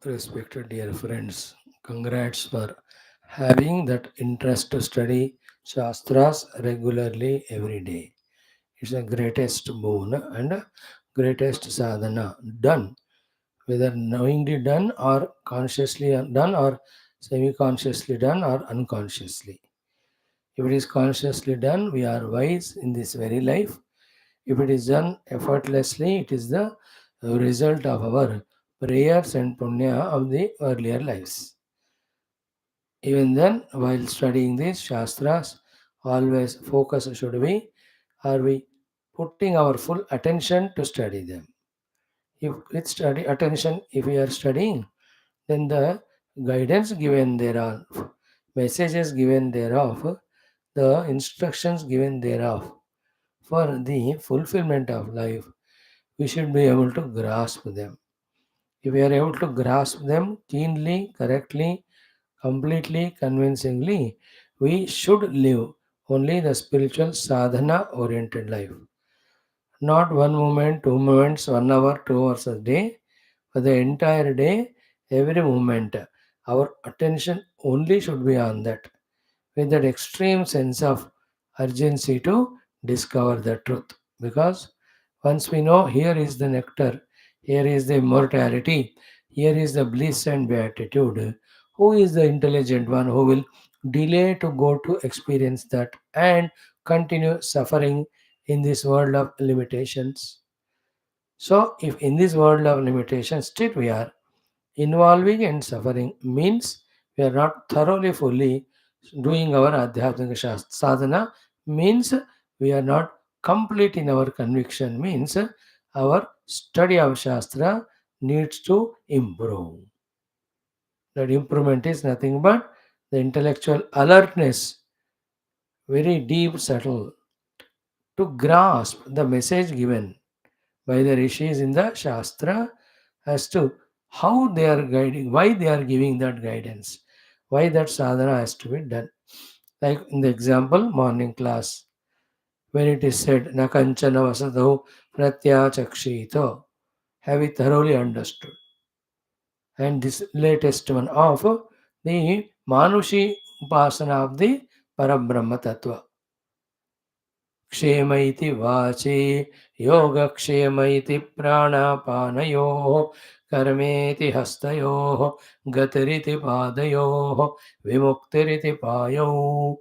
Respected dear friends, congrats for having that interest to study Shastras regularly every day. It's the greatest boon and greatest sadhana done, whether knowingly done or consciously done or semi-consciously done or unconsciously. If it is consciously done, we are wise in this very life. If it is done effortlessly, it is the result of our prayers and punya of the earlier lives. Even then, while studying these Shastras, always focus should be, are we putting our full attention to study them? If with study attention, if we are studying, then the guidance given thereof, messages given thereof, the instructions given thereof for the fulfillment of life, we should be able to grasp them. If we are able to grasp them keenly, correctly, completely, convincingly, we should live only the spiritual sadhana oriented life. Not one moment, 2 moments, 1 hour, 2 hours a day, but the entire day, every moment. Our attention only should be on that with that extreme sense of urgency to discover the truth. Because once we know here is the nectar, here is the immortality, here is the bliss and beatitude, who is the intelligent one who will delay to go to experience that and continue suffering in this world of limitations? So, if in this world of limitations still we are involving and suffering, means we are not thoroughly fully doing our adhyatmika sadhana, means we are not complete in our conviction, means our study of shastra needs to improve. That improvement is nothing but the intellectual alertness, very deep, subtle, to grasp the message given by the rishis in the shastra as to how they are guiding, why they are giving that guidance, why that sadhana has to be done. Like in the example, morning class, when it is said, Nakanchana vasado pratyachakshito, have we thoroughly understood? And this latest one of the Manushi Upasana of the Parabrahma Tattva. क्षेम इति वाचे योगक्षेम इति प्राणापानयोः कर्मेति हस्तयोः गतिरिति पादयोः विमुक्तिरिति पायौ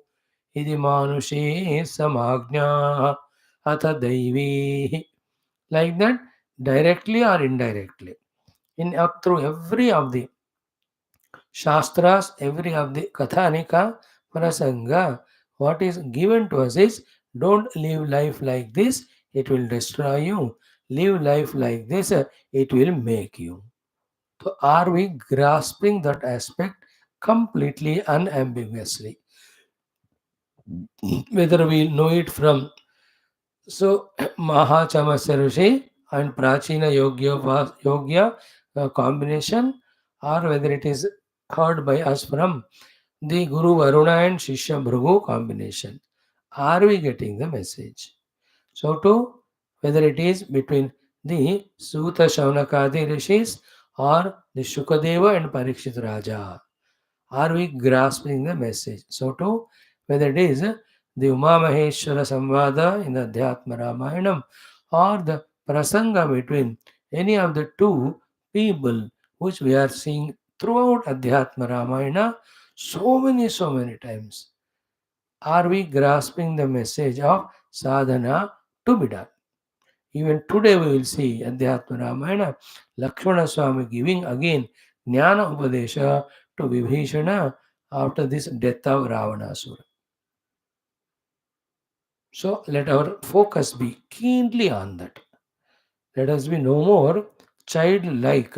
इति मानुषी समाज्ञा अथ दैवी. Like that, directly or indirectly, in through every of the Shastras, every of the Kathanika, Prasanga, what is given to us is don't live life like this, it will destroy you. Live life like this, it will make you. So, are we grasping that aspect completely unambiguously? Whether we know it from so Maha Chamasya Rishi and Prachina Yogya combination, or whether it is heard by us from the Guru Varuna and Shishya Bhrugu combination. Are we getting the message? So, too, whether it is between the Suta Shaunakadi rishis or the Shukadeva and Parikshit Raja, are we grasping the message? So, too, whether it is the Uma Maheshwara Samvada in the Adhyatma Ramayanam or the Prasanga between any of the two people which we are seeing throughout Adhyatma Ramayana so many times, are we grasping the message of sadhana to be done? Even today we will see Adhyatma Ramayana, Lakshmana Swami giving again Jnana Upadesha to Vibhishana after this death of Ravanasura. So let our focus be keenly on that. Let us be no more childlike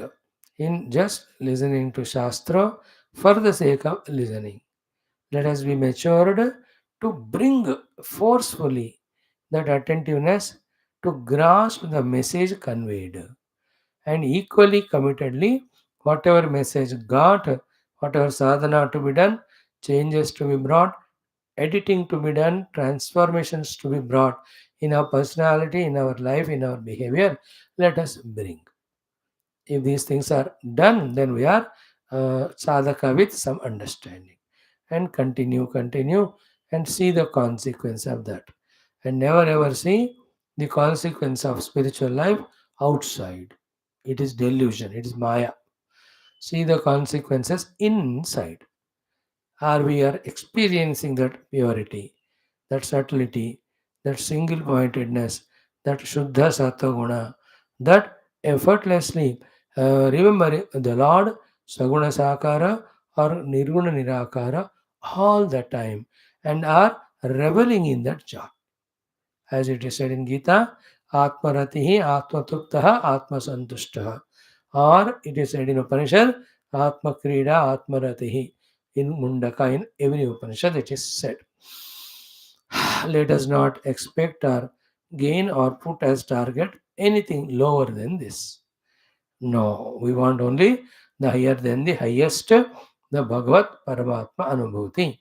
in just listening to Shastra for the sake of listening. Let us be matured to bring forcefully that attentiveness to grasp the message conveyed, and equally committedly, whatever message got, whatever sadhana to be done, changes to be brought, editing to be done, transformations to be brought in our personality, in our life, in our behavior, let us bring. If these things are done, then we are sadhaka with some understanding. And continue, and see the consequence of that. And never ever see the consequence of spiritual life outside. It is delusion, it is Maya. See the consequences inside. Are we are experiencing that purity, that subtlety, that single pointedness, that Shuddha Sattva Guna, that effortlessly remembering the Lord Saguna Sakara or Nirguna Nirakara all the time and are reveling in that joy. As it is said in Gita, Atmaratihi Atmatuktaha Atmasantushtaha. Or it is said in Upanishad, Atma Krida Atmaratihi. In Mundaka, in every Upanishad, it is said. Let us not expect or gain or put as target anything lower than this. No, we want only the higher than the highest, the Bhagavat Paramatma Anubhuti.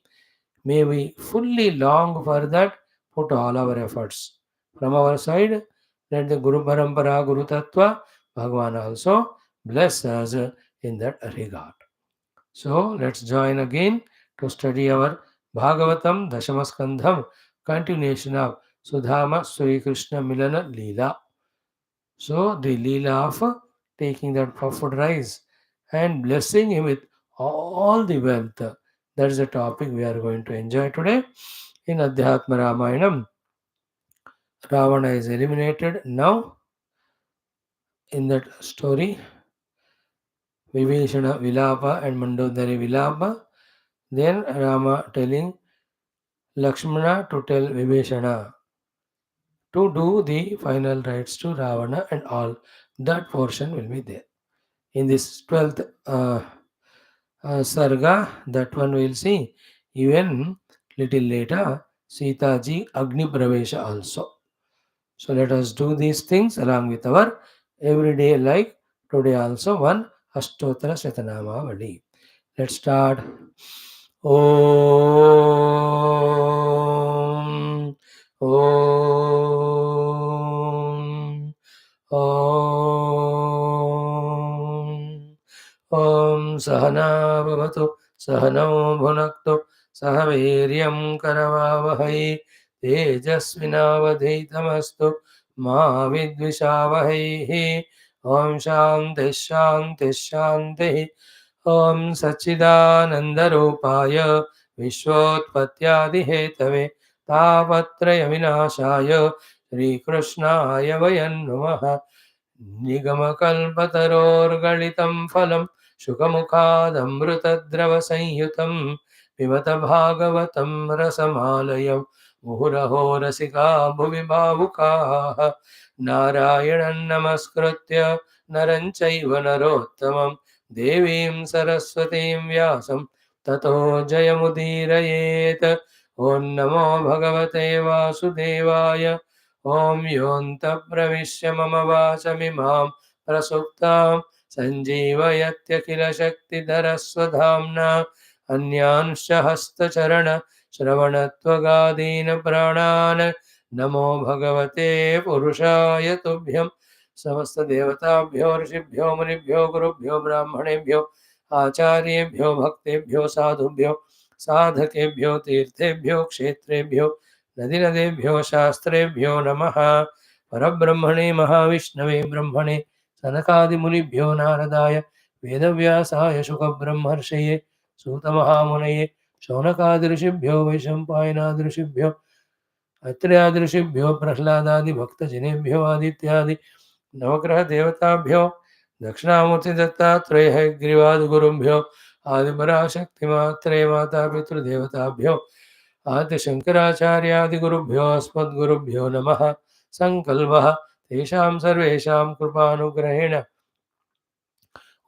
May we fully long for that, put all our efforts. From our side, let the Guru Parampara, Guru Tattva, Bhagavan also bless us in that regard. So let's join again to study our Bhagavatam Dashamaskandham, continuation of Sudhama Sri Krishna Milana Leela. So the Leela of taking that puffed rice and blessing him with all the wealth. That is the topic we are going to enjoy today. In Adhyatma Ramayanam, Ravana is eliminated. Now, in that story, Vivishana Vilapa and Mandodari Vilapa, then Rama telling Lakshmana to tell Vivishana to do the final rites to Ravana and all. That portion will be there. In this 12th Sarga, that one we'll see. Even little later, Sita ji Agni Pravesha also. So let us do these things along with our everyday like today also one Ashtotra Shatanama Vadi. Let's start. Om Om Om Om Sahana Bhavatu Sahano Bhunaktu Sahaviryam Karavavahai Tejasvinavadhitamastu Ma Vidvishavahai Om Shanti Shanti Shanti Om Sachidanandarupaaya Vishwotpatyadihetave Tapatraya Vinashaya Sri Krishnaya Vayan Namaha Nigamakalpatarorgalitam phalam Shukamukadamrutadravasanyutam Pivata Bhagavatam Rasamalayam Muhuraho Rasika Bhuvi Bhavukaha Narayanan Namaskritya Naranchaiva Narottamam Devim Saraswatim Vyasam Tato Jayamudirayet Om Namo Bhagavate Vasudevaya Om Yonta Pravishya Mama Vachamimam Prasuptam Sanjeevayatya Shakti Dharaswadhamna Anyansha Hastacharana Shravanatvagadina Pranan Namo Bhagavate Purushaya Tubhyam समस्त देवताभ्यो ऋषिभ्यो मुनिभ्यो गुरुभ्यो ब्राह्मणेभ्यो आचार्येभ्यो भक्तेभ्यो साधुभ्यो साधकेभ्यो तीर्थेभ्यो क्षेत्रेभ्यो नदीनदेभ्यो शास्त्रेभ्यो नमः परब्रह्मणे महाविष्णवे ब्रह्मणे सनकादिमुनिभ्यो नारदाय वेदव्यासाय शुकब्रह्मर्षये सूतमहामुनये शौनकादिऋषिभ्यो वैशम्पायनादिऋषिभ्यो अत्र्यादिऋषिभ्यो प्रह्लादादिभक्तजनेभ्यो आदित्यादि नवग्रह देवताभ्यो दक्षिणामूर्ति दत्तात्रेय हयग्रीवादिगुरुभ्यो आदिपराशक्तिमात्रे मातापितृदेवताभ्यो आदिशङ्कराचार्यादिगुरुभ्यो अस्मद्गुरुभ्यो नमः सङ्कल्पः तेषां सर्वेषां कृपानुग्रहेण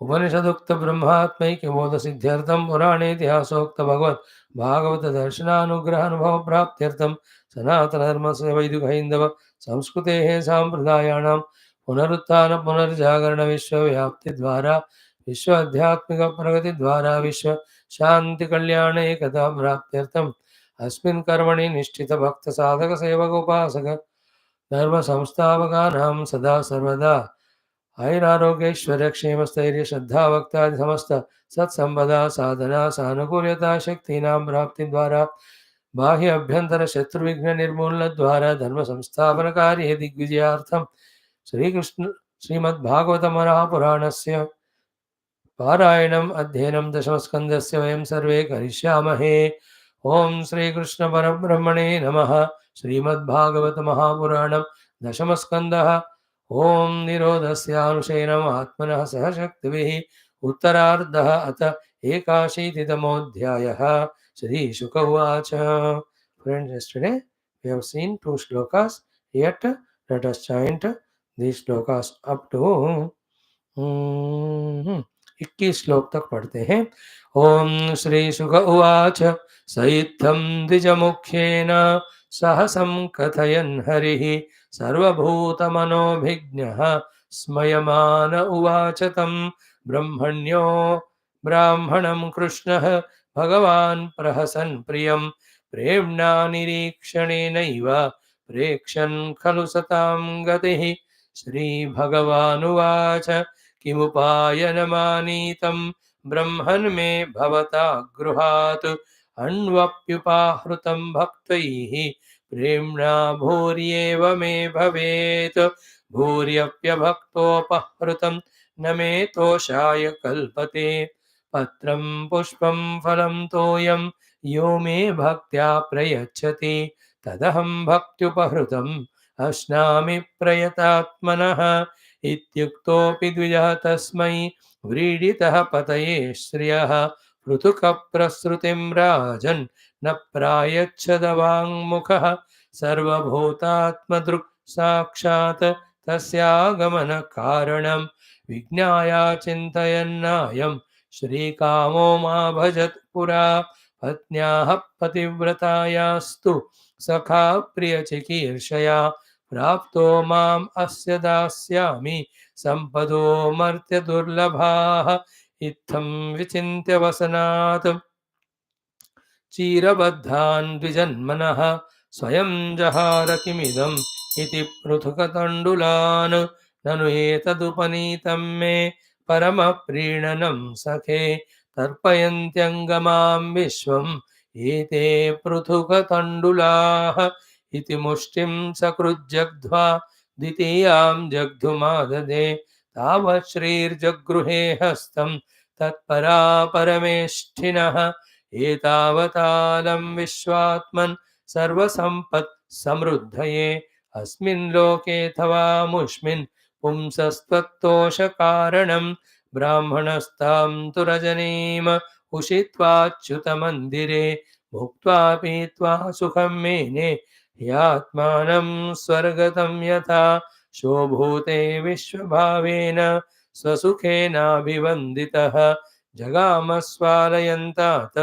उपनिषदुक्त ब्रह्मात्मैक्यबोधसिद्ध्यर्थं पुराणेतिहासोक्त भगवत् भागवत दर्शनानुग्रहानुभव प्राप्त्यर्थं सनातनधर्मस्य वैदिकहैन्दव संस्कृतेः साम्प्रदायाणां पुनरुत्थान पुनर्जागरण विश्वव्याप्तिद्वारा विश्व आध्यात्मिक प्रगतिद्वारा विश्व शान्ति कल्याण एकता प्राप्त्यर्थम् अस्मिन् कर्मणि निष्ठित भक्त साधक सेवक उपासक धर्म संस्थापकानां सदा सर्वदा आयुरारोग्यैश्वर्य क्षेम स्थैर्य श्रद्धा भक्तादि समस्त सत्संपदा साधना सानुकूल्यता शक्तीनां प्राप्ति द्वारा बाह्य अभ्यंतर शत्रु विघ्न निर्मूलन द्वारा धर्म संस्थापन कार्य दिग्विजयार्थम श्रीकृष्ण श्रीमद्भागवत महापुराणस्य पारायणम् अध्ययनं दशमस्कन्धस्य वयं सर्वे करिष्यामहे। ॐ श्रीकृष्णपरब्रह्मणे नमः। श्रीमद्भागवत महापुराणं दशमस्कन्धः। ॐ निरोधस्यानुशयनम् आत्मनः सह शक्तिभिः उत्तरार्धः अथ एकाशीतितमोऽध्यायः। श्रीशुक उवाच। Friends, yesterday we have seen two shlokas, yet let us chant these shlokas up to 21 श्लोक तक पढ़ते हैं। ओम श्री शुक उवाच सइत्थं द्विजमुख्येन सहसं कथयन् हरिः सर्वभूतमनोभिज्ञः स्मयमान उवाच तं ब्रह्मण्यो ब्राह्मणं कृष्णः भगवान् प्रहसन् प्रियं प्रेम्णा निरीक्षणेनैव प्रेक्षन् खलु सतां गतिः। श्रीभगवानुवाच किमुपायनमानीतं ब्रह्मन् मे भवता गृहात् अन्वप्युपाहृतं भक्तैः प्रेम्णा भूर्येव मे भवेत्। भूर्यप्यभक्तोपहृतं न मे तोषाय कल्पते पत्रं पुष्पं फलं तोयं यो मे भक्त्या प्रयच्छति तदहं भक्त्युपहृतम् अश्नामि प्रयतात्मनः। इत्युक्तोऽपि द्विजः तस्मै व्रीडितः पतये श्रियः पृथुकप्रसृतिं राजन् न प्रायच्छदवाङ्मुखः सर्वभूतात्मदृक् साक्षात् तस्यागमनकारणं विज्ञाया चिन्तयन्नायं श्रीकामो मा भजत् पुरा पत्न्याः पतिव्रतायास्तु सखा प्रियचिकीर्षया प्राप्तो माम् अस्य दास्यामि सम्पदो मर्त्यदुर्लभाः। इत्थं विचिन्त्य वसनात् चीरबद्धान् द्विजन्मनः स्वयं जहार किमिदम् इति पृथुकतण्डुलान् ननु एतदुपनीतं मे परमप्रीणनं सखे तर्पयन्त्यङ्गमां विश्वम् एते पृथुकतण्डुलाः। इति मुष्टिं सकृज्जग्ध्वा द्वितीयां जग्धुमाददे तावत् श्रीर्जगृहे हस्तं तत्परा परमेष्ठिनः एतावतालं विश्वात्मन् सर्वसम्पत् समृद्धये अस्मिन् लोकेऽथवा मुष्मिन् पुंसस्त्वत्तोषकारणं ब्राह्मणस्तां तु रजनीम् उषित्वाच्युतमन्दिरे भुक्त्वा पीत्वा सुखं मेने ह्यात्मानं स्वर्गतं यथा शोभूते विश्वभावेन स्वसुखेनाभिवन्दितः जगामस्वालयन्तात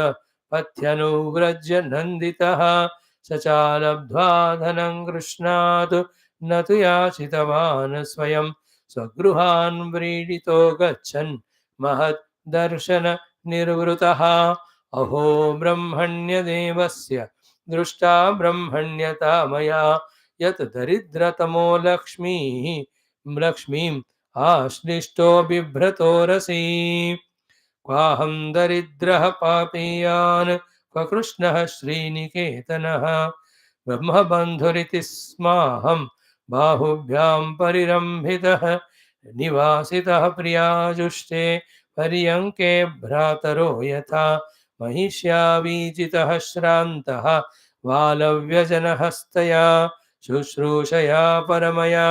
पथ्यनुव्रज्य नन्दितः स चालब्ध्वा धनं कृष्णात् न तु याचितवान् स्वयं स्वगृहान् व्रीडितो गच्छन् महत् दर्शन निर्वृतः। अहो ब्रह्मण्यदेवस्य दृष्टा ब्रह्मण्यता मया यत् दरिद्रतमो लक्ष्मीम् आश्लिष्टो बिभ्रतो रसी क्वाहं दरिद्रः पापीयान् क्व कृष्णः श्रीनिकेतनः ब्रह्मबन्धुरिति स्माहं बाहुभ्यां परिरम्भितः निवासितः प्रियाजुष्टे पर्यङ्के भ्रातरो यथा महिष्यावीजितः श्रान्तः वालव्यजनहस्तया शुश्रूषया परमया।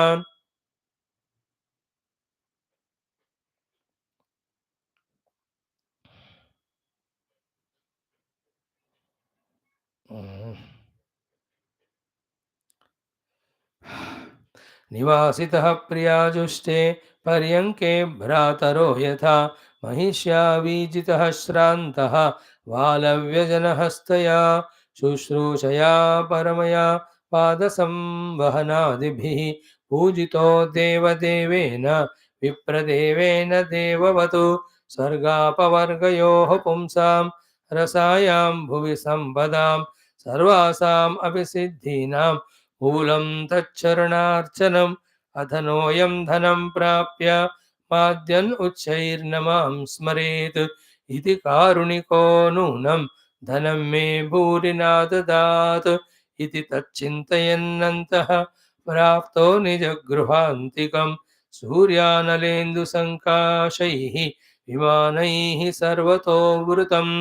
निवासितः प्रियाजुष्टे पर्यङ्के भ्रातरो यथा महिष्यावीजितः श्रान्तः वालव्यजनहस्तया शुश्रूषया परमया पादसंवहनादिभिः पूजितो देवदेवेन विप्रदेवेन देववतु स्वर्गापवर्गयोः पुंसां रसायां भुवि सम्पदां सर्वासाम् अपि सिद्धीनां मूलं तच्चरणार्चनम् अधनोऽयं धनं प्राप्य माद्यन् उच्चैर्नमां स्मरेत् इति कारुणिको नूनं धनं मे भूरि नाददात् इति तच्चिन्तयन्नन्तः प्राप्तो निजगृहान्तिकं सूर्यानलेन्दुसङ्काशैः विमानैः सर्वतो वृतम्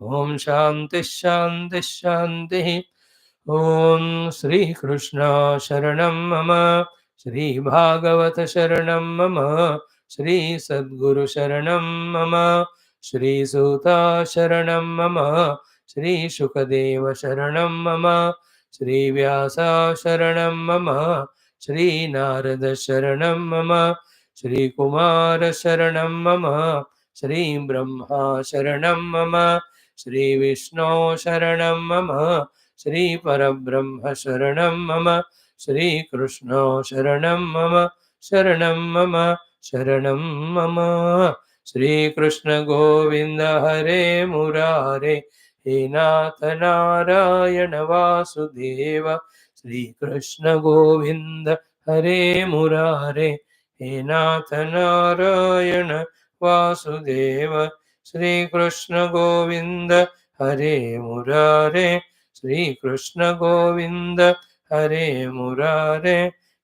ॐ शान्तिः शान्तिः शान्तिः ॐ श्रीकृष्ण शरणं मम श्रीभागवत शरणं मम श्रीसद्गुरुशरणं मम श्रीसूत शरणं मम श्रीशुकदेव शरणं मम श्रीव्यास शरणं मम श्रीनारद शरणं मम श्रीकुमार शरणं मम श्रीब्रह्मा शरणं मम श्रीविष्णु शरणं मम श्रीपरब्रह्म शरणं मम श्रीकृष्ण शरणं मम शरणं मम शरणं मम श्रीकृष्ण गोविन्द हरे मुरारे हे नाथ नारायण वासुदेव श्रीकृष्ण गोविन्द हरे मुरारे हे नाथ नारायण वासुदेव श्रीकृष्ण गोविन्द हरे मुरारे श्रीकृष्ण गोविन्द हरे मुरारे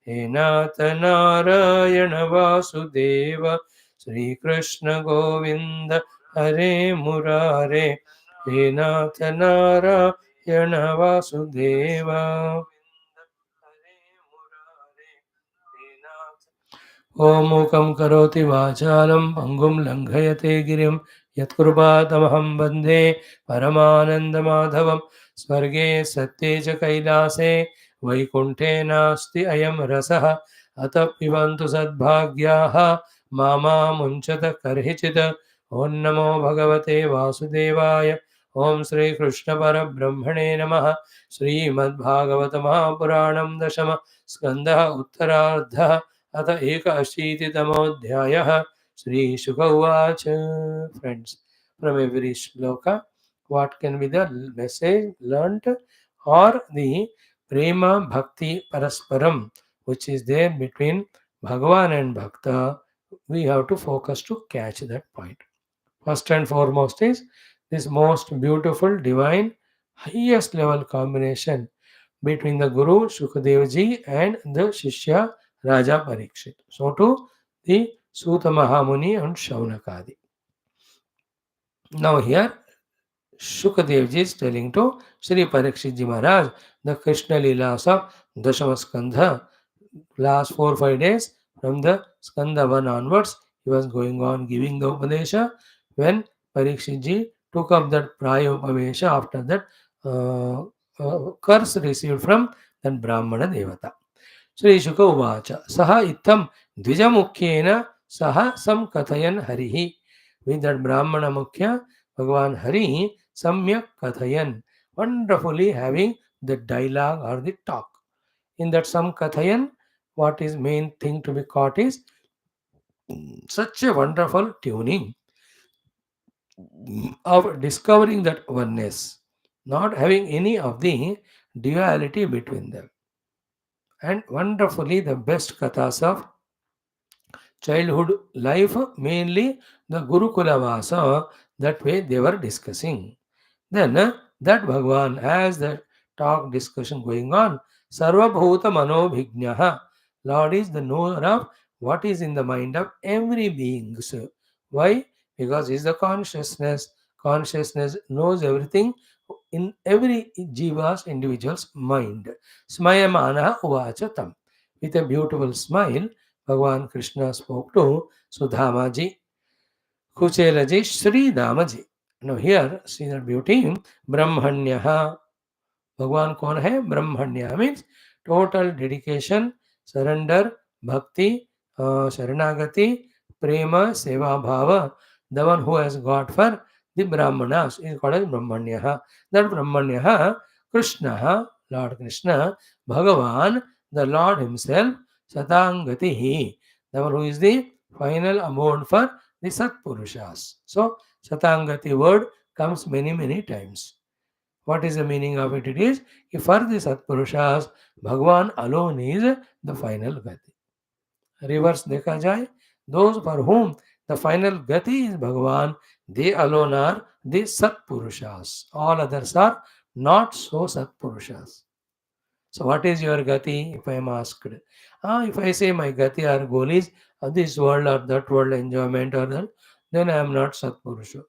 हे नाथ नारायण वासुदेव श्रीकृष्ण गोविन्द हरे मुरारे हे नाथ नारायण वासुदेव ॐ मूकं करोति वाचालं पङ्गुं लङ्घयते गिरिं यत्कृपातमहं वन्दे परमानन्दमाधवं स्वर्गे सत्ये च कैलासे वैकुण्ठे नास्ति अयं रसः अतः पिबन्तु सद्भाग्याः मामा मुञ्चत कर्हिचित् ॐ नमो भगवते वासुदेवाय ॐ श्रीकृष्णपरब्रह्मणे नमः श्रीमद्भागवत महापुराणं दशम स्कन्धः उत्तरार्धः अथ एक-अशीतितमोऽध्यायः श्रीशुक उवाच Friends, from every shloka, what can be the message learnt or the prema bhakti parasparam which is there between Bhagavan and Bhakta, we have to focus to catch that point. First and foremost is this most beautiful, divine, highest level combination between the Guru Shukadevji and the Shishya Raja Parikshit. So too the Suta Mahamuni and Shaunakadi. Now here Shukadevji is telling to Sri Parikshitji Maharaj the Krishna Leelas of Dashamaskandha. Last 4 or 5 days from the Skandha 1 onwards, he was going on giving the Upadesha. When Parikshitji took up that Praya Upavesha after that curse received from that Brahmana Devata. Shri Shuka Uvacha Saha Itam Dvijamukhena Saha Samkathayan Harihi. With that Brahmana Mukhya, Bhagavan Hari Samyak Kathayan, wonderfully having the dialogue or the talk. In that Samkathayan, what is main thing to be caught is such a wonderful tuning of discovering that oneness, not having any of the duality between them. And wonderfully, the best kathas of childhood life, mainly the Gurukula Vasa, that way they were discussing. Then that Bhagavan has that talk discussion going on. Sarva Bhuta Mano Bhignaha. Lord is the knower of what is in the mind of every being. Why? Because he is the consciousness. Consciousness knows everything in every jiva's individual's mind. Smayamana uvachatam. With a beautiful smile, Bhagavan Krishna spoke to Sudhamaji, Kuchelaji, Sri Damaji. Now here, see that beauty, Brahmanyaha. भगवान कौन है? ब्रह्मण्य means total dedication, surrender, भक्ति, शरणागति, प्रेम, सेवा भाव. The one who has got for the Brahmanas is called as Brahmanya. That Brahmanya, Krishna, Lord Krishna, Bhagavan, the Lord Himself, Satangati, the one who is the final abode for the Satpurushas. So, Satangati word comes many times. What is the meaning of it? It is, if for the Satpurushas, Bhagavan alone is the final Gati. Reverse देखा जाए, those for whom the final gati is Bhagavan, they alone are the Satpurushas. All others are not so Satpurushas. So, what is your gati? If I am asked, if I say my gati or goal is this world or that world enjoyment or that, then I am not Satpurusha.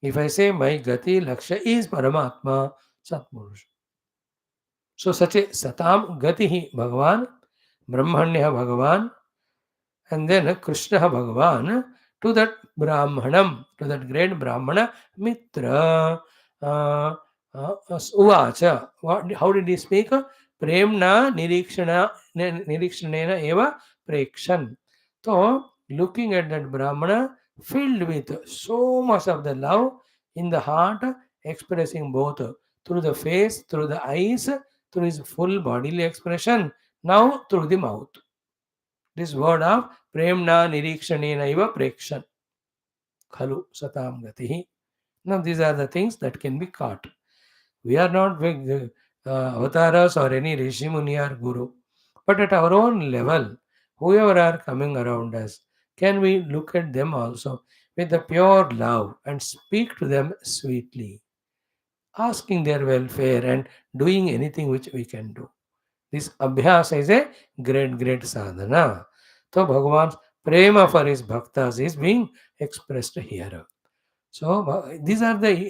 If I say my gati laksha is Paramatma, Satpurusha. So, such a Satam gati Bhagavan, Brahmanya Bhagavan, and then Krishna Bhagavan to that Brahmanam, to that great Brahmana Mitra. Uvacha. How did he speak? Premna nirikshanena eva prekshan. So, looking at that Brahmana filled with so much of the love in the heart, expressing both through the face, through the eyes, through his full bodily expression, now through the mouth. This word of premna nirikshanenaiva prekshan khalu satam gatihi. Now these are the things that can be caught. We are not big avatars or any rishi muni or guru, but at our own level, whoever are coming around us, can we look at them also with the pure love and speak to them sweetly, asking their welfare and doing anything which we can do. This abhyas is a great sadhana. So Bhagavan's prema for his bhaktas is being expressed here. So these are the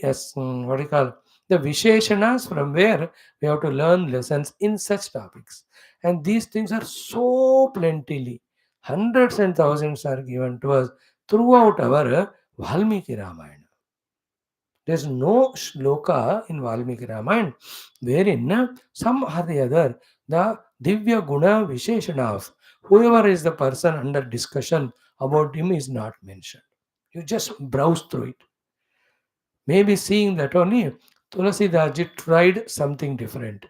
what do you call the visheshanas from where we have to learn lessons in such topics. And these things are so plentifully. Hundreds and thousands are given to us throughout our Valmiki Ramayana. There's no shloka in Valmiki Ramayana wherein some or the other the Divya Guna Visheshana of whoever is the person under discussion about him is not mentioned. You just browse through it. Maybe seeing that only Tulasidaji tried something different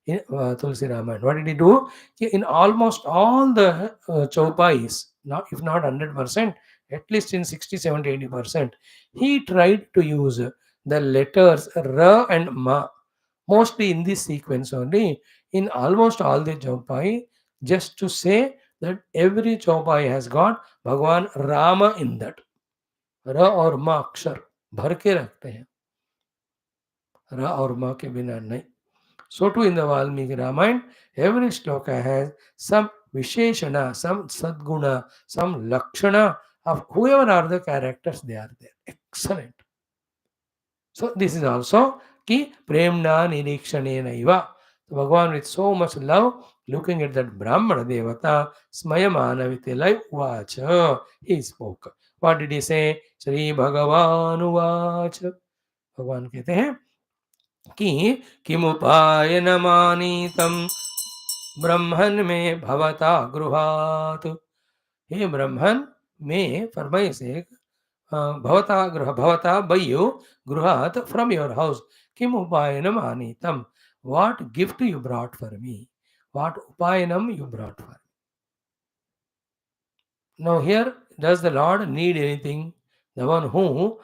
in Tulsi Ramayana. What did he do? In almost all the chaupais, not if not 100%, at least in 60, 70, 80%, he tried to use the letters Ra and Ma, mostly in this sequence only, in almost all the chaupai, just to say that every chaupai has got Bhagwan Rama in that. Ra और मा अक्षर भर के रखते हैं, ra और ma के बिना नहीं. So too in the Valmiki Ramayana, every shloka has some visheshana, some sadguna, some lakshana of whoever are the characters they are there. Excellent. So this is also ki premna nirikshanena iva. So Bhagavan with so much love looking at that Brahmana Devata smayamana with a live vacha. He spoke. What did he say? Shri Bhagavan vacha. भगवान कहते हैं कि किमुपाय न मानीतम ब्रह्मन में भवता गृहात. हे ब्रह्मन में फरमाइश एक भवता गृह भवता बय्यो गृहात फ्रॉम योर हाउस किम उपायनम आनीतम. What gift you brought for me? What upayanam you brought for me? Now here, does the Lord need anything? The one who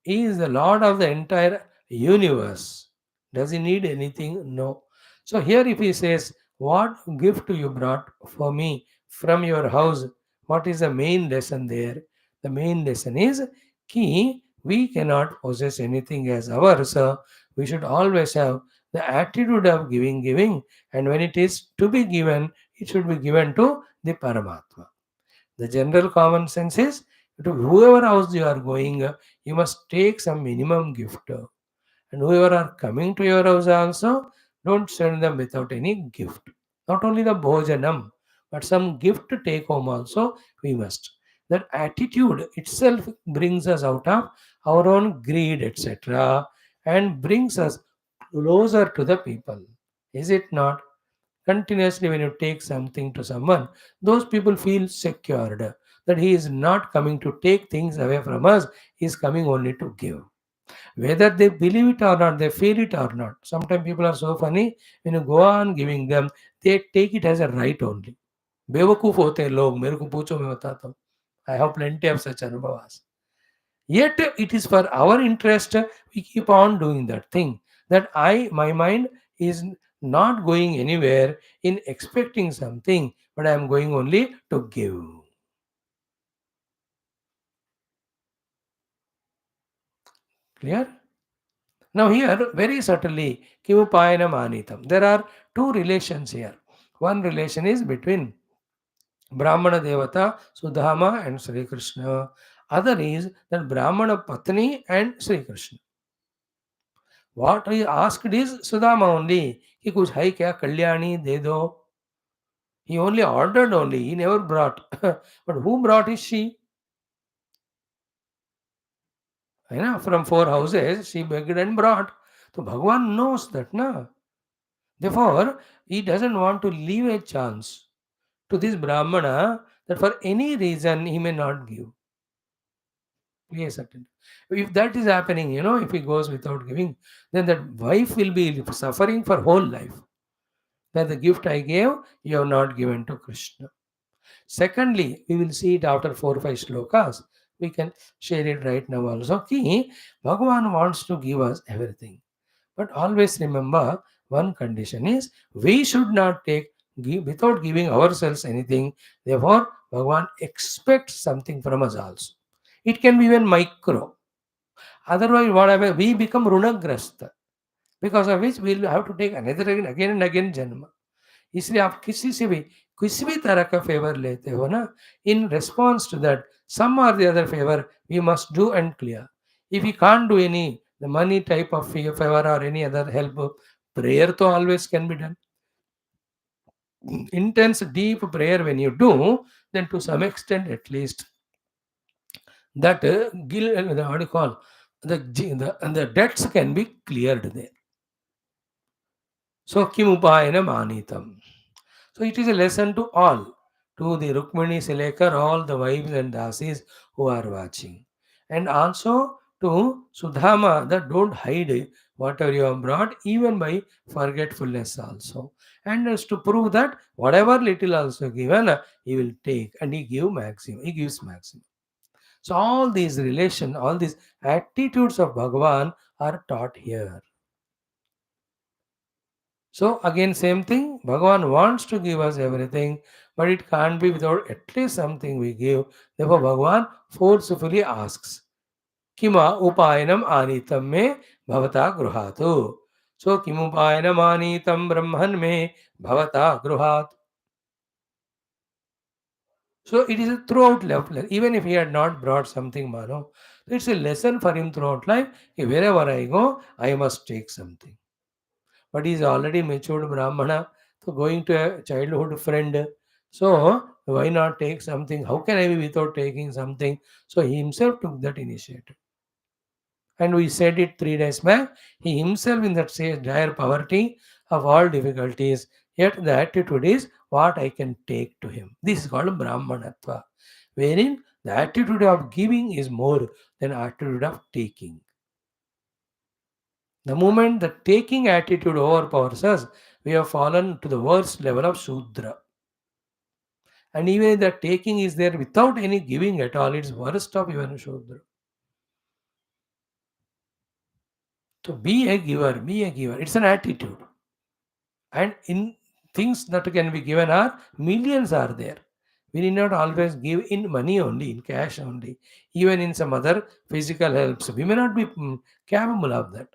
is the Lord of the entire universe. Does he need anything? No. So here if he says, what gift you brought for me from your house? What is the main lesson there? The main lesson is ki we cannot possess anything as ours. So we should always have the attitude of giving, and when it is to be given, it should be given to the Paramatma. The general common sense is to whoever house you are going, you must take some minimum gift. And whoever are coming to your house also, don't send them without any gift. Not only the bhojanam, but some gift to take home also we must. That attitude itself brings us out of our own greed, etc., and brings us closer to the people. Is it not? Continuously, when you take something to someone, those people feel secured that he is not coming to take things away from us, he is coming only to give. Whether they believe it or not, they feel it or not. Sometimes people are so funny, when you go on giving them, they take it as a right only. बेवकूफ होते हैं लोग, मेरे को पूछो मैं बताता हूँ. I have plenty of such अनुभवास. Yet it is for our interest we keep on doing that thing. That my mind is not going anywhere in expecting something, but I am going only to give. Clear? Now here, very subtly, Kimupayana Manitam. There are two relations here. One relation is between Brahmana Devata, Sudhama and Sri Krishna. Other is that Brahmana Patni and Sri Krishna. What he asked is Sudhama only. He कुछ है क्या कल्याणी दे दो. He only ordered only. He never brought. But who brought is she? You know, from four houses she begged and brought. So Bhagavan knows that, na. Therefore, he doesn't want to leave a chance to this Brahmana that for any reason he may not give. Yes, certainly. If that is happening, if he goes without giving, then that wife will be suffering for whole life. That the gift I gave, you have not given to Krishna. Secondly, we will see it after 4 or 5 shlokas. We can share it right now also. Ki Bhagavan wants to give us everything. But always remember, one condition is we should not give without giving ourselves anything. Therefore, Bhagavan expects something from us also. It can be even micro. Otherwise, what happens? We become runagrasta. Because of which we will have to take another again and again janma. इसलिए आप किसी भी तरह का favour लेते हो ना, in response to that some are the other favour we must do and clear. If you can't do any the money type of favour और एनी अदर हेल्प, prayer तो always can be done. Intense deep prayer when you do, then to some extent at least that what do you call the debts can be cleared there. So kim upayana manitam. So it is a lesson to all, to the Rukmini Silekar, all the wives and dasis who are watching. And also to Sudhama, that don't hide whatever you have brought, even by forgetfulness also. And as to prove that whatever little also given, he will take and he gives maximum. So all these relation, all these attitudes of Bhagavan are taught here. So again, same thing. Bhagavan wants to give us everything, but it can't be without at least something we give. Therefore, Bhagavan forcefully asks, Kima upayanam anitam me bhavata gruhatu. So, Kim upayanam anitam brahman me bhavata gruhat. So, it is a throughout life. Even if he had not brought something, Mano, it's a lesson for him throughout life. Wherever I go, I must take something. But he is already matured Brahmana, so going to a childhood friend. So why not take something? How can I be without taking something? So he himself took that initiative. And we said it 3 days back. He himself in that says dire poverty of all difficulties, yet the attitude is what I can take to him. This is called Brahmanatva, wherein the attitude of giving is more than attitude of taking. The moment the taking attitude overpowers us, we have fallen to the worst level of Shudra. And even if the taking is there without any giving at all, it's worst of even Shudra. So be a giver, be a giver. It's an attitude. And in things that can be given are millions are there. We need not always give in money only, in cash only. Even in some other physical helps, we may not be capable of that.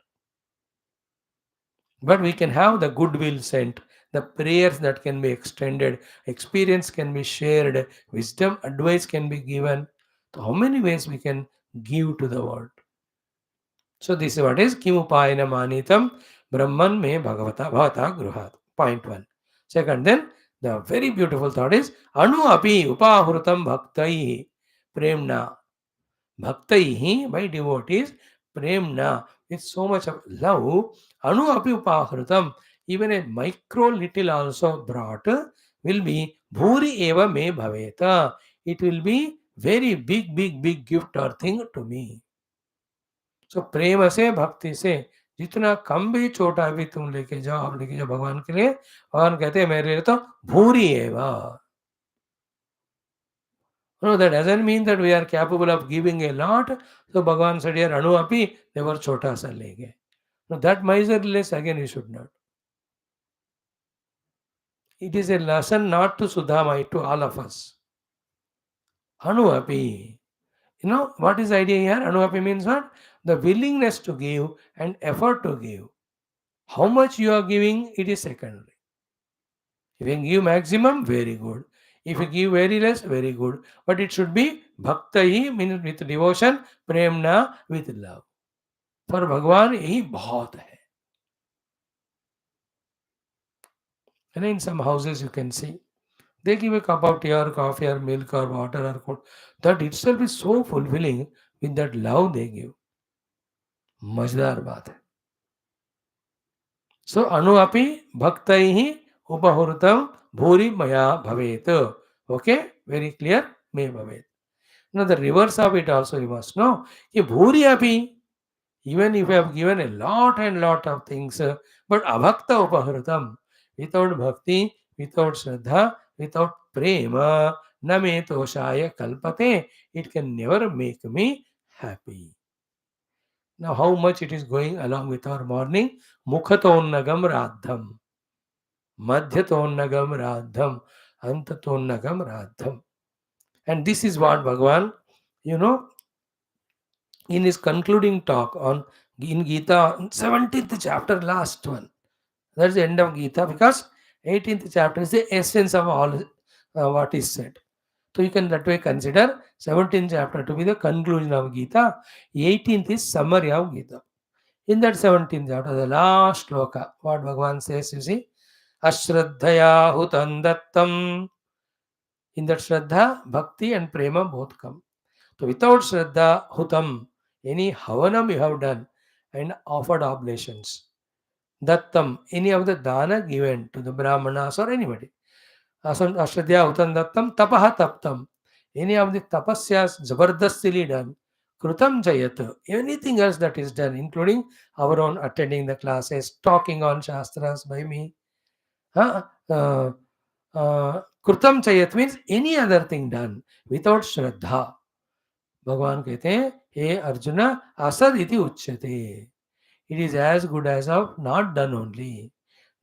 But we can have the goodwill sent, the prayers that can be extended, experience can be shared, wisdom, advice can be given. So how many ways we can give to the world? So this is what is Kimupayana Manitam Brahman me Bhagavata Bhavata Gruhat. Point one. Second, then the very beautiful thought is Anu api upahrutam bhaktai premna. Bhaktaihi, by devotees, premna, with so much of love, anu api upahrutam, even a micro little also brought, will be bhuri eva me bhaveta. It will be very big, big, big gift or thing to me. So प्रेम से भक्ति से जितना कम भी छोटा भी तुम लेके जाओ, आप लेके जाओ भगवान के लिए, भगवान कहते हैं मेरे लिए तो भूरी एवा. No, that doesn't mean that we are capable of giving a lot. So Bhagavan said here, Anu api, they were chota sa lege. No, that miserliness again we should not. It is a lesson not to Sudhama, to all of us. Anuapi. You know what is the idea here? Anuapi means what? The willingness to give and effort to give. How much you are giving, it is secondary. If you give maximum, very good. If you give very less, very good. But it should be bhaktahi, means with devotion, premna, with love. For Bhagwan, यही बहुत है. And in some houses you can see, they give a cup of tea or coffee or milk or water or cold. That itself is so fulfilling with that love they give. मजेदार बात है. So anu api bhaktaihi upahurtam bhuri maya bhavet. Okay, very clear. May bhavet. Now the reverse of it also you must know. Ki bhuri api, even if you have given a lot and lot of things, but abhakta upahurtam, without bhakti, without shraddha, without prema, na me toshaya kalpate, it can never make me happy. Now, how much it is going along with our morning? Mukhatonnagam radham, madhyatonnagam radham, antatonnagam radham. And this is what Bhagavan, you know, in his concluding talk on in Gita, 17th chapter, last one. That's the end of Gita because 18th chapter is the essence of all what is said. So you can that way consider 17th chapter to be the conclusion of Gita. 18th is summary of Gita. In that 17th chapter, the last shloka, what Bhagavan says, you see, Ashraddhaya hutam dattam. In that Shraddha, Bhakti and Prema both come. So without Shraddha, hutam, any havanam you have done and offered oblations. Dattam, any of the dana given to the Brahmanas or anybody. Ashradhya hutam dattam, tapaha taptam. Any of the tapasyas zabardastili done. Krutam jayat. Anything else that is done, including our own attending the classes, talking on Shastras by me. Huh? Krutam chayat means any other thing done without Shraddha. भगवान कहते हैं हे अर्जुना असद इति उच्यते. It is as good as of not done only.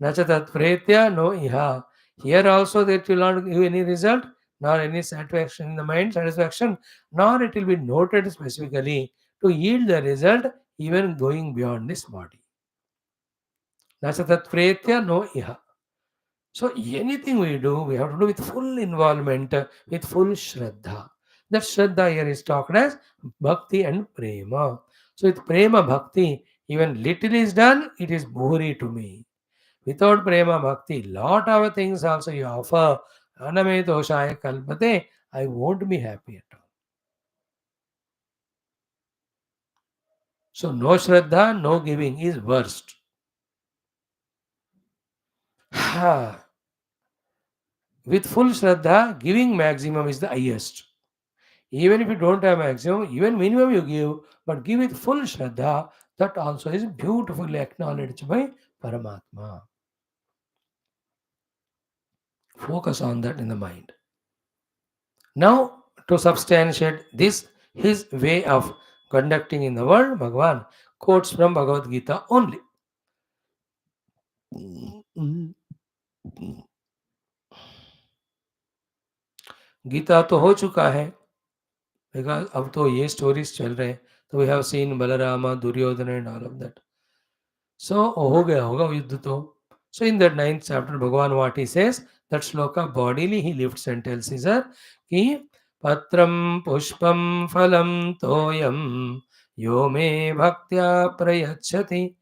Nacha tat pretya no iha. Here also that will not give any result, nor any satisfaction in the mind, satisfaction, nor it will be noted specifically to yield the result even going beyond this body. Nacha tat pretya no iha. So anything we do, we have to do with full involvement, with full Shraddha. That Shraddha here is talked as Bhakti and Prema. So with Prema Bhakti, even little is done, it is Bhuri to me. Without Prema Bhakti, lot of things also you offer. Aname doshaya kalpate, I won't be happy at all. So no Shraddha, no giving is worst. With full Shraddha, giving maximum is the highest. Even if you don't have maximum, even minimum you give, but give with full Shraddha, that also is beautifully acknowledged by Paramatma. Focus on that in the mind. Now, to substantiate this, his way of conducting in the world, Bhagavan quotes from Bhagavad Gita only. Gita तो हो चुका है, because अब तो ये stories चल रहे हैं, तो we have seen Balarama Duryodhana and all of that. So हो गया होगा युद्ध तो. So in that 9th chapter, Bhagavan what he says, that shloka bodily he lifts and tells his ki patram pushpam phalam toyam yo me bhaktya prayachati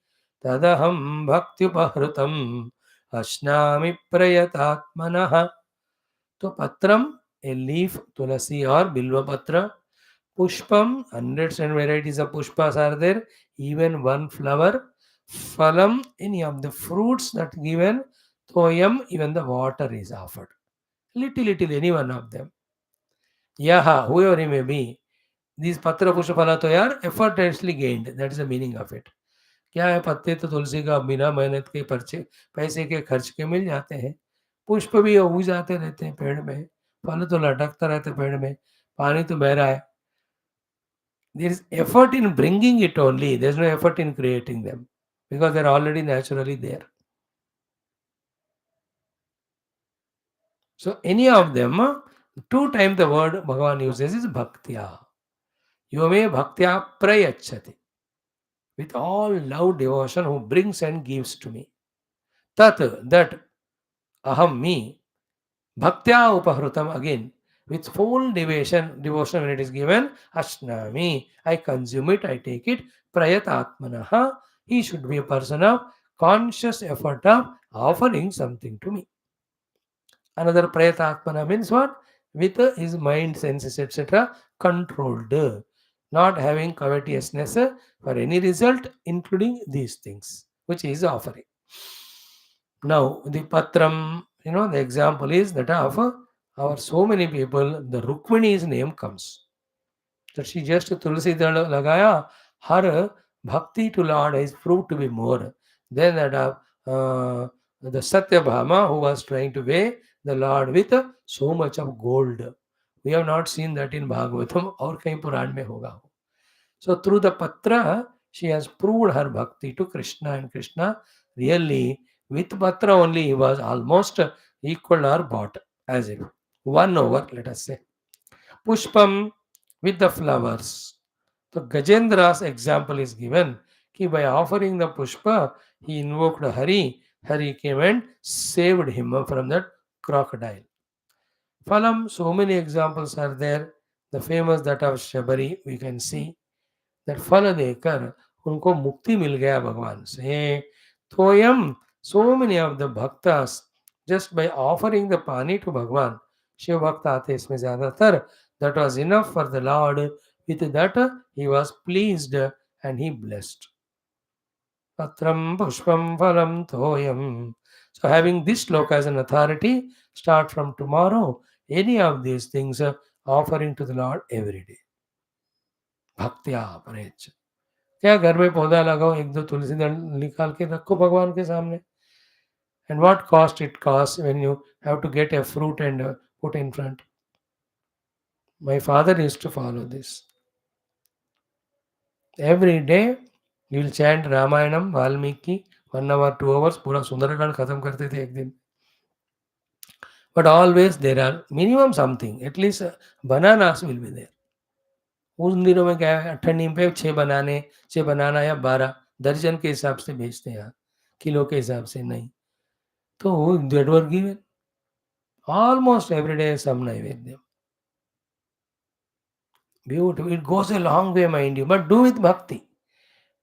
tadaham bhaktyupahrutam ashnami prayatatmanah. तो पत्रम, a leaf, tulasi or bilva patra. Pushpam, hundreds and varieties of pushpas are there, even one flower. Phalam, any of the fruits that given. Toyam, even the water is offered. Little, any one of them. Yaha, whoever he may be. These patra pushpa phala toyar, effortlessly gained. That is the meaning of it. क्या है, पत्ते तो तुलसी का बिना मेहनत के पर्चे पैसे के खर्च के मिल जाते हैं. पुष्प भी उग जाते रहते हैं पेड़ में, फल तो लटकता रहते पेड़ में, पानी तो बह रहा है. There is effort in bringing it only. There is no effort in creating them because they are already naturally there. So any of them, two times the word Bhagavan uses is bhaktya. Yome bhaktya prayachati. With all love devotion who brings and gives to me. Tat, that, aham, me, bhaktya upahrutam, again, with full devotion when it is given, ashnami, I consume it, I take it, prayatatmanaha, he should be a person of conscious effort of offering something to me. Another prayatatmana means what? With his mind, senses, etc. controlled, not having covetousness for any result, including these things, which is offering. Now, the patram, the example is that of our so many people, the Rukmini's name comes. That she just Tulsi Dal lagaya, her bhakti to Lord is proved to be more than that of the Satyabhama who was trying to weigh the Lord with so much of gold. We have not seen that in Bhagavatam or कहीं पुराण में होगा. So through the patra, she has proved her bhakti to Krishna, and Krishna really, with patra only, he was almost equal or bought, as if one over, let us say. Pushpam, with the flowers. So Gajendra's example is given. Ki by offering the pushpa, he invoked Hari. Hari came and saved him from that crocodile. Phalam, so many examples are there. The famous that of Shabari, we can see. That फल देकर उनको मुक्ति मिल गया भगवान से. तोयम, so many of the भक्तास, just by offering the pani to bhagwan, Shiv भक्त आते इसमें ज्यादातर, that was enough for the lord. With that he was pleased and he blessed. पत्रम पुष्पम फलम तोयम. So having this sloka as an authority, start from tomorrow, any of these things offering to the Lord every day. भक्त्या परेच. क्या घर में पौधा लगाओ, एक दो तुलसी दल निकाल के रखो भगवान के सामने. And what cost it cost when you have to get a fruit and put in front. My father used to follow this. Every day you will chant Ramayanam Valmiki 1 hour 2 hours, पूरा सुंदरकांड खत्म करते थे एक दिन. But always there are minimum something, at least bananas will be there. उन दिनों में क्या है, अठन्नी पे 6 बनाने, 6 बनाना या 12 दर्जन के हिसाब से बेचते हैं यहाँ, किलो के हिसाब से नहीं. तो that were given almost every day some naivedyam. Beautiful. It goes a long way, mind you, but do with bhakti.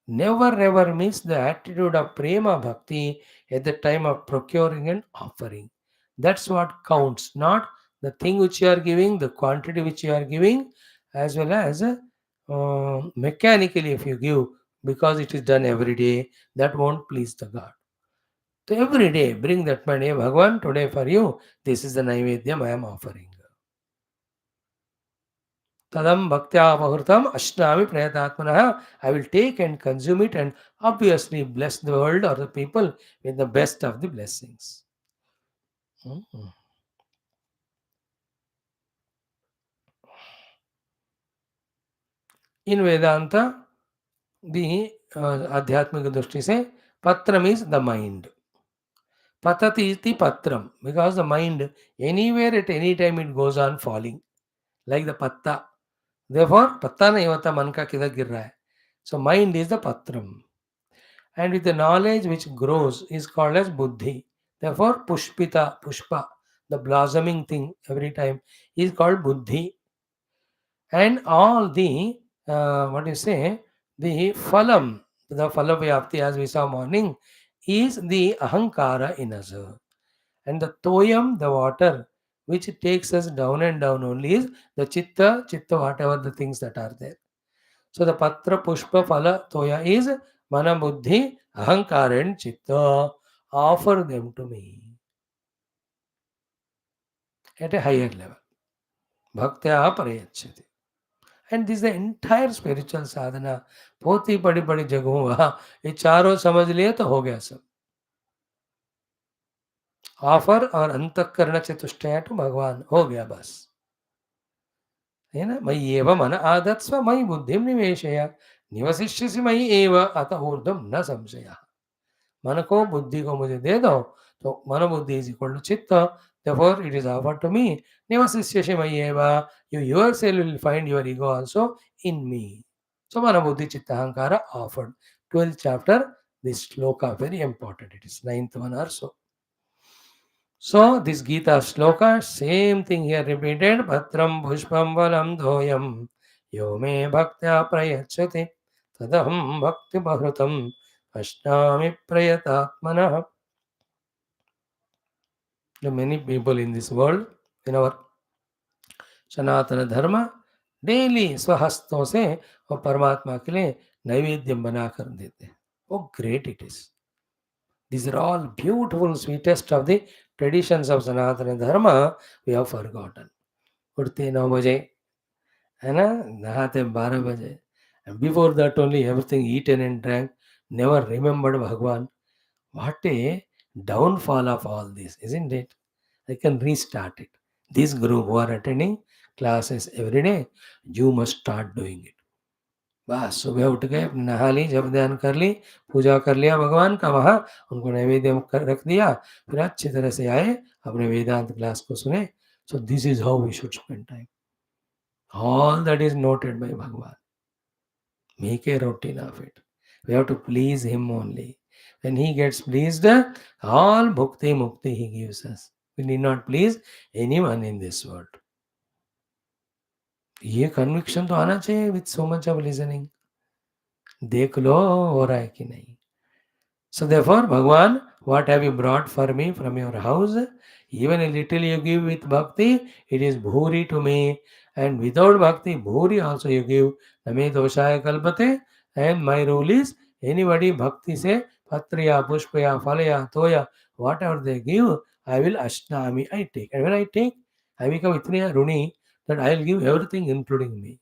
Never miss the attitude of prema bhakti at the time of procuring and offering. That's what counts, not the thing which you are giving, the quantity which you are giving, as well as mechanically if you give, because it is done every day, that won't please the God. So every day bring that money, Bhagwan, today for you, this is the naivedyam I am offering. Tadam bhaktya apahurtam ashnami prayatatmanaha. I will take and consume it and obviously bless the world or the people with the best of the blessings. Hmm. In Vedanta, the Adhyatmika Drushti say, Patram is the mind. Patati is the Patram, because the mind, anywhere at any time it goes on falling, like the Patta. Therefore, Patta nahi hota, man ka kidhar gir raha hai. So, mind is the Patram. And with the knowledge which grows is called as buddhi. Therefore, pushpita, pushpa, the blossoming thing every time is called buddhi. And all the, what you say, the phalam, the phalavayapti as we saw morning, is the ahankara in us. And the toyam, the water, which takes us down and down only is the chitta, whatever the things that are there. So the patra, pushpa, phala, toya is mana, buddhi, ahankara and chitta. Offer them to me at a higher level. Bhaktya parayachati. And this is the entire spiritual sadhana. बहुत ही बड़ी बड़ी जगहों वहाँ ये चारों समझ लिए तो हो गया सब. ऑफर और अंतःकरण चतुष्टय टू भगवान, हो गया बस. है ना. मयि एव मन आदत्स्व मयि बुद्धिं निवेशय निवसिष्यसि मयि एव अत ऊर्ध्वं न संशयः. मन को, बुद्धि को मुझे दे दो, तो मन बुद्धि इज इक्वल टू चित्त. Therefore, it is offered to me. Nevasisyasya mayeva. You yourself will find your ego also in me. So, Manabuddhi Chitta Ahankara offered. 12th chapter, this sloka, very important. It is ninth one or so. So, this Gita sloka, same thing here repeated. Patram Pushpam Valam Dhoyam Yo me Bhaktya Prayachati Tadaham Bhakti Bahrutam Ashnami Prayatatmanah. There are many people in this world, in our सनातन धर्म daily स्वहस्तों से वो परमात्मा के लिए नैवेद्य बना कर देते हैं. Oh, great it is. These are all beautiful, sweetest of the traditions of Sanatana Dharma we have forgotten. उठते 9 बजे है ना, नहाते 12 बजे, and before that only everything eaten and drank, never remembered Bhagwan. What a downfall of all this, isn't it? I can restart it. This group who are attending classes every day, you must start doing it. बस सुबह उठ गए, नहा ली, जब ध्यान कर ली, पूजा कर लिया भगवान का वहाँ, उनको नैवेद्य रख दिया, फिर अच्छी तरह से आए, अपने वेदांत क्लास को सुने. So this is how we should spend time. All that is noted by Bhagwan. Make a routine of it. We have to please him only. When he gets pleased, all bhukti mukti he gives us. We need not please anyone in this world. ये conviction तो आना चाहिए with so much of listening. देख लो हो रहा है कि नहीं. So therefore, Bhagwan, what have you brought for me from your house? Even a little you give with bhakti, it is bhuri to me. And without bhakti, bhuri also you give. Name doshaya kalpate. And my rule is, anybody bhakti se, patriya, pushpaya, falaya, toya, whatever they give, I will ashnami, I take. And when I take, I become itniya runi that I will give everything including me.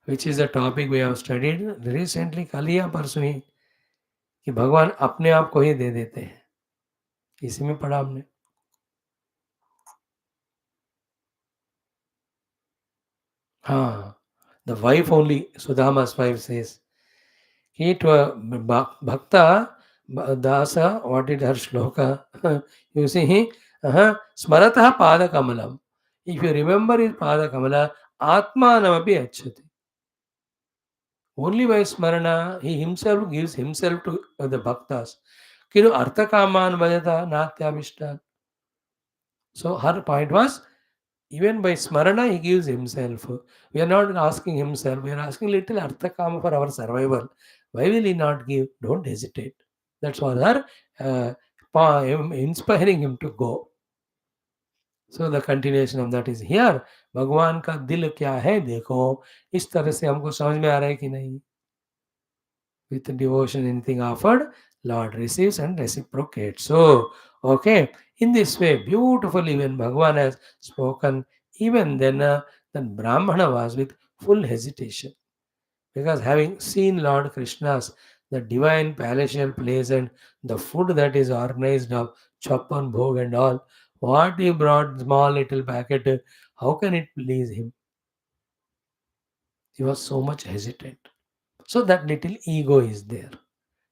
Which is the topic we have studied recently, कल या परसों ही, कि भगवान अपने आप को ही दे देते हैं. इसी में पढ़ा हमने. हाँ, the wife only, Sudhama's wife says, he to a bhakta, dasa, what is her shloka? You see, smarataha pada kamalam. If you remember his pada kamala, atma namapi achyati. Only by smarana, he himself gives himself to the bhaktas. Kinu artha kaman vajata natyabhishtan. So her point was, even by smarana, he gives himself. We are not asking himself, we are asking little artha kama for our survival. Why will he not give? Don't hesitate. That's what her inspiring him to go. So the continuation of that is here. भगवान का दिल क्या है देखो. इस तरह से हमको समझ में आ रहा है कि नहीं. With devotion, anything offered, Lord receives and reciprocates. So, okay, in this way, beautifully, when Bhagavan has spoken, even then Brahmana was with full hesitation. Because having seen Lord Krishna's, the divine palatial place and the food that is organized of chapan, bhog and all, what he brought, small little packet, how can it please him? He was so much hesitant. So that little ego is there.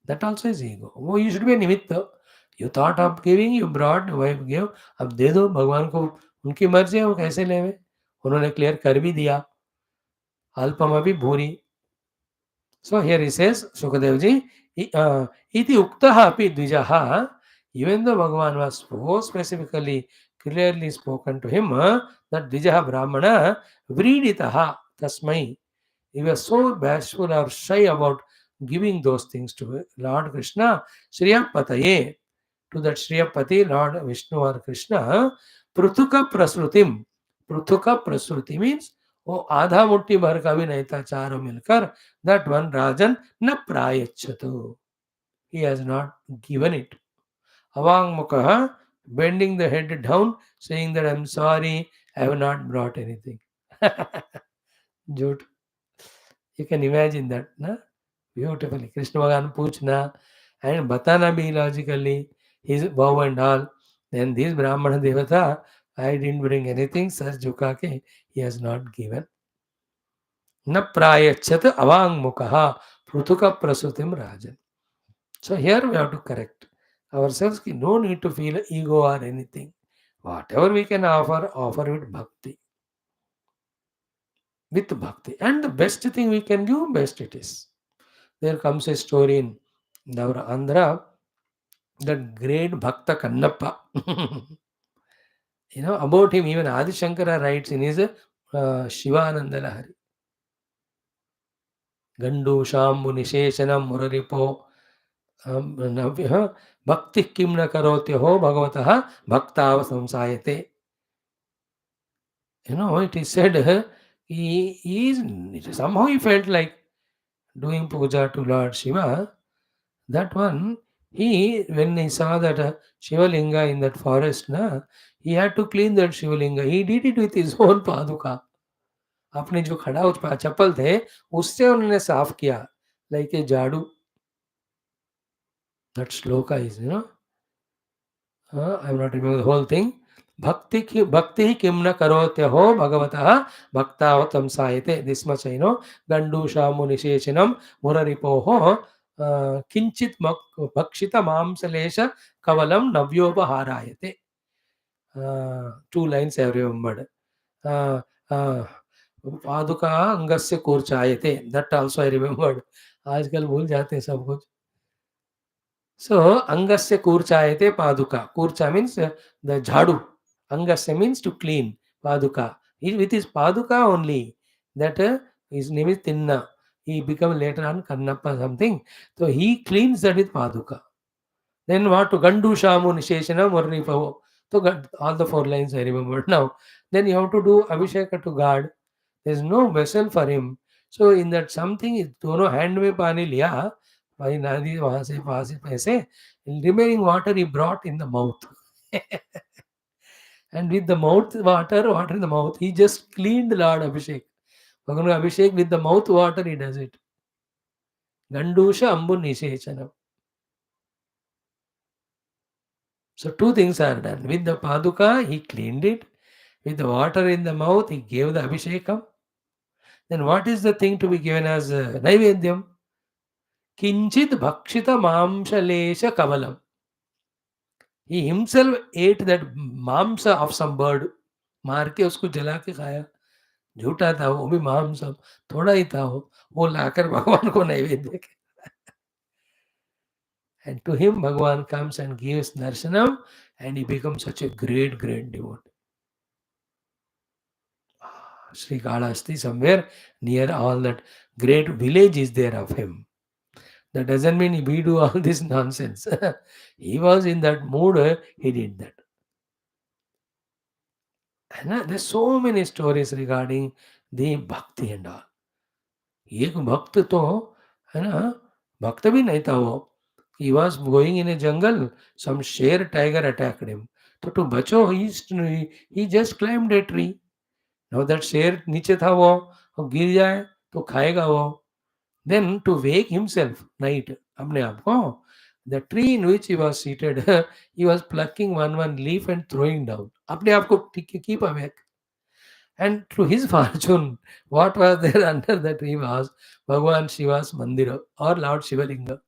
That also is ego. वो you should be a निमित्त. You thought of giving, you brought, wife gave. अब दे दो भगवान को, उनकी मर्जी है, वो कैसे लेवे. उन्होंने क्लियर कर भी दिया. अल्पमपि भूरि. So here he says, Sukadev ji, iti uktaha api dvijaha, even though Bhagavan was so specifically, clearly spoken to him, that dvijaha brahmana vriditaha tasmai. He was so bashful or shy about giving those things to Lord Krishna. Shriyapataye, to that Shriyapati, Lord Vishnu or Krishna, Pruthuka Prasrutim. Pruthuka Prasruti means, वो आधा मुट्ठी भर का भी नहीं था, चारों मिलकर. That one Rajan न प्रायच्छतु. He has not given it. Avangmukaha, bending the head down, saying that I'm sorry, I have not brought anything. Jut. You can imagine that, na? Beautifully. Krishna Bhagavan पूछना and बताना भी logically, his vow and all. Then this Brahmana Devata, I didn't bring anything, sir झुका के, he has not given. न प्रायच्छत अवांगमुखः पृथुक प्रसूतिम राजन. So here we have to correct ourselves. No need to feel ego or anything. Whatever we can offer, offer with bhakti. With bhakti. And the best thing we can do, best it is. There comes a story in our Andhra, that great Bhakta Kannappa. About him, even Adi Shankara writes in his Shivananda Lahari. Gandu Shambu Nisheshanam Muraripo Bhakti Kim na karotya ho Bhagavataha Bhaktava Samsayate. It is said somehow he felt like doing puja to Lord Shiva. That one, when he saw that Shivalinga in that forest, he had to clean that Shivalinga. He did it with his own paduka. अपने जो खड़ा चप्पल थे उससे उन्होंने साफ किया, like a झाड़ू. That shloka is, I'm not remembering the whole thing. Bhakti kim na karotya ho bhagavatah bhaktavatam sayate. This much I know. Gandu shamu nisheshanam muraripo ho kinchit bhakshita mamsalesha kavalam navyopaharayate. Two lines I have remembered. पादुका अंगस्य कूर्चायते. That also I remembered. आजकल भूल जाते हैं सब कुछ. So, Angasya Kurchayate Paduka. Kurcha means the Jhadu. Angasya means to clean. Paduka. With his Paduka only. That his name is Tinna. He become later on Kannappa something. So, he cleans that with Paduka. Then what to Gandu Shamu Nisheshana Murripaho. So, all the four lines I remember now. Then you have to do Abhisheka to God. There is no vessel for him. So, in that something, दोनों hand में पानी लिया, भाई नादी वहां से पैसे, remaining water he brought in the mouth. And with the water in the mouth, he just cleaned Lord Abhishek. Bhagavan Abhishek with the mouth water he does it. Gandusha Ambu Nishechanam. So two things are done. With the Paduka, he cleaned it. With the water in the mouth, he gave the Abhishekam. Then what is the thing to be given as Naivedyam? Kinchit Bhakshita Mamshalesha Kavalam. He himself ate that मांस of some bird. मार के उसको जला के खाया. झूठा था वो भी मांस, थोड़ा ही था वो लाकर भगवान को नैवेद्य के. And to him Bhagwan comes and gives darshanam and he becomes such a great devotee. Sri Kalahasti, somewhere near all that great village is there of him. That doesn't mean we do all this nonsense. He was in that mood, he did that. And there's so many stories regarding the bhakti and all. एक भक्त तो है ना, भक्त भी नहीं था वो. He was going in a jungle, some शेर tiger attacked him. तो to बचो he just climbed a tree. Now that शेर नीचे था वो गिर जाए तो खाएगा वो. Then to wake himself night, अपने आप को, the tree in which he was seated, he was plucking one leaf and throwing down. अपने आप को keep awake. And to his fortune, what was there under the tree was Bhagwan Shiva's Mandira or Lord Shivalinga.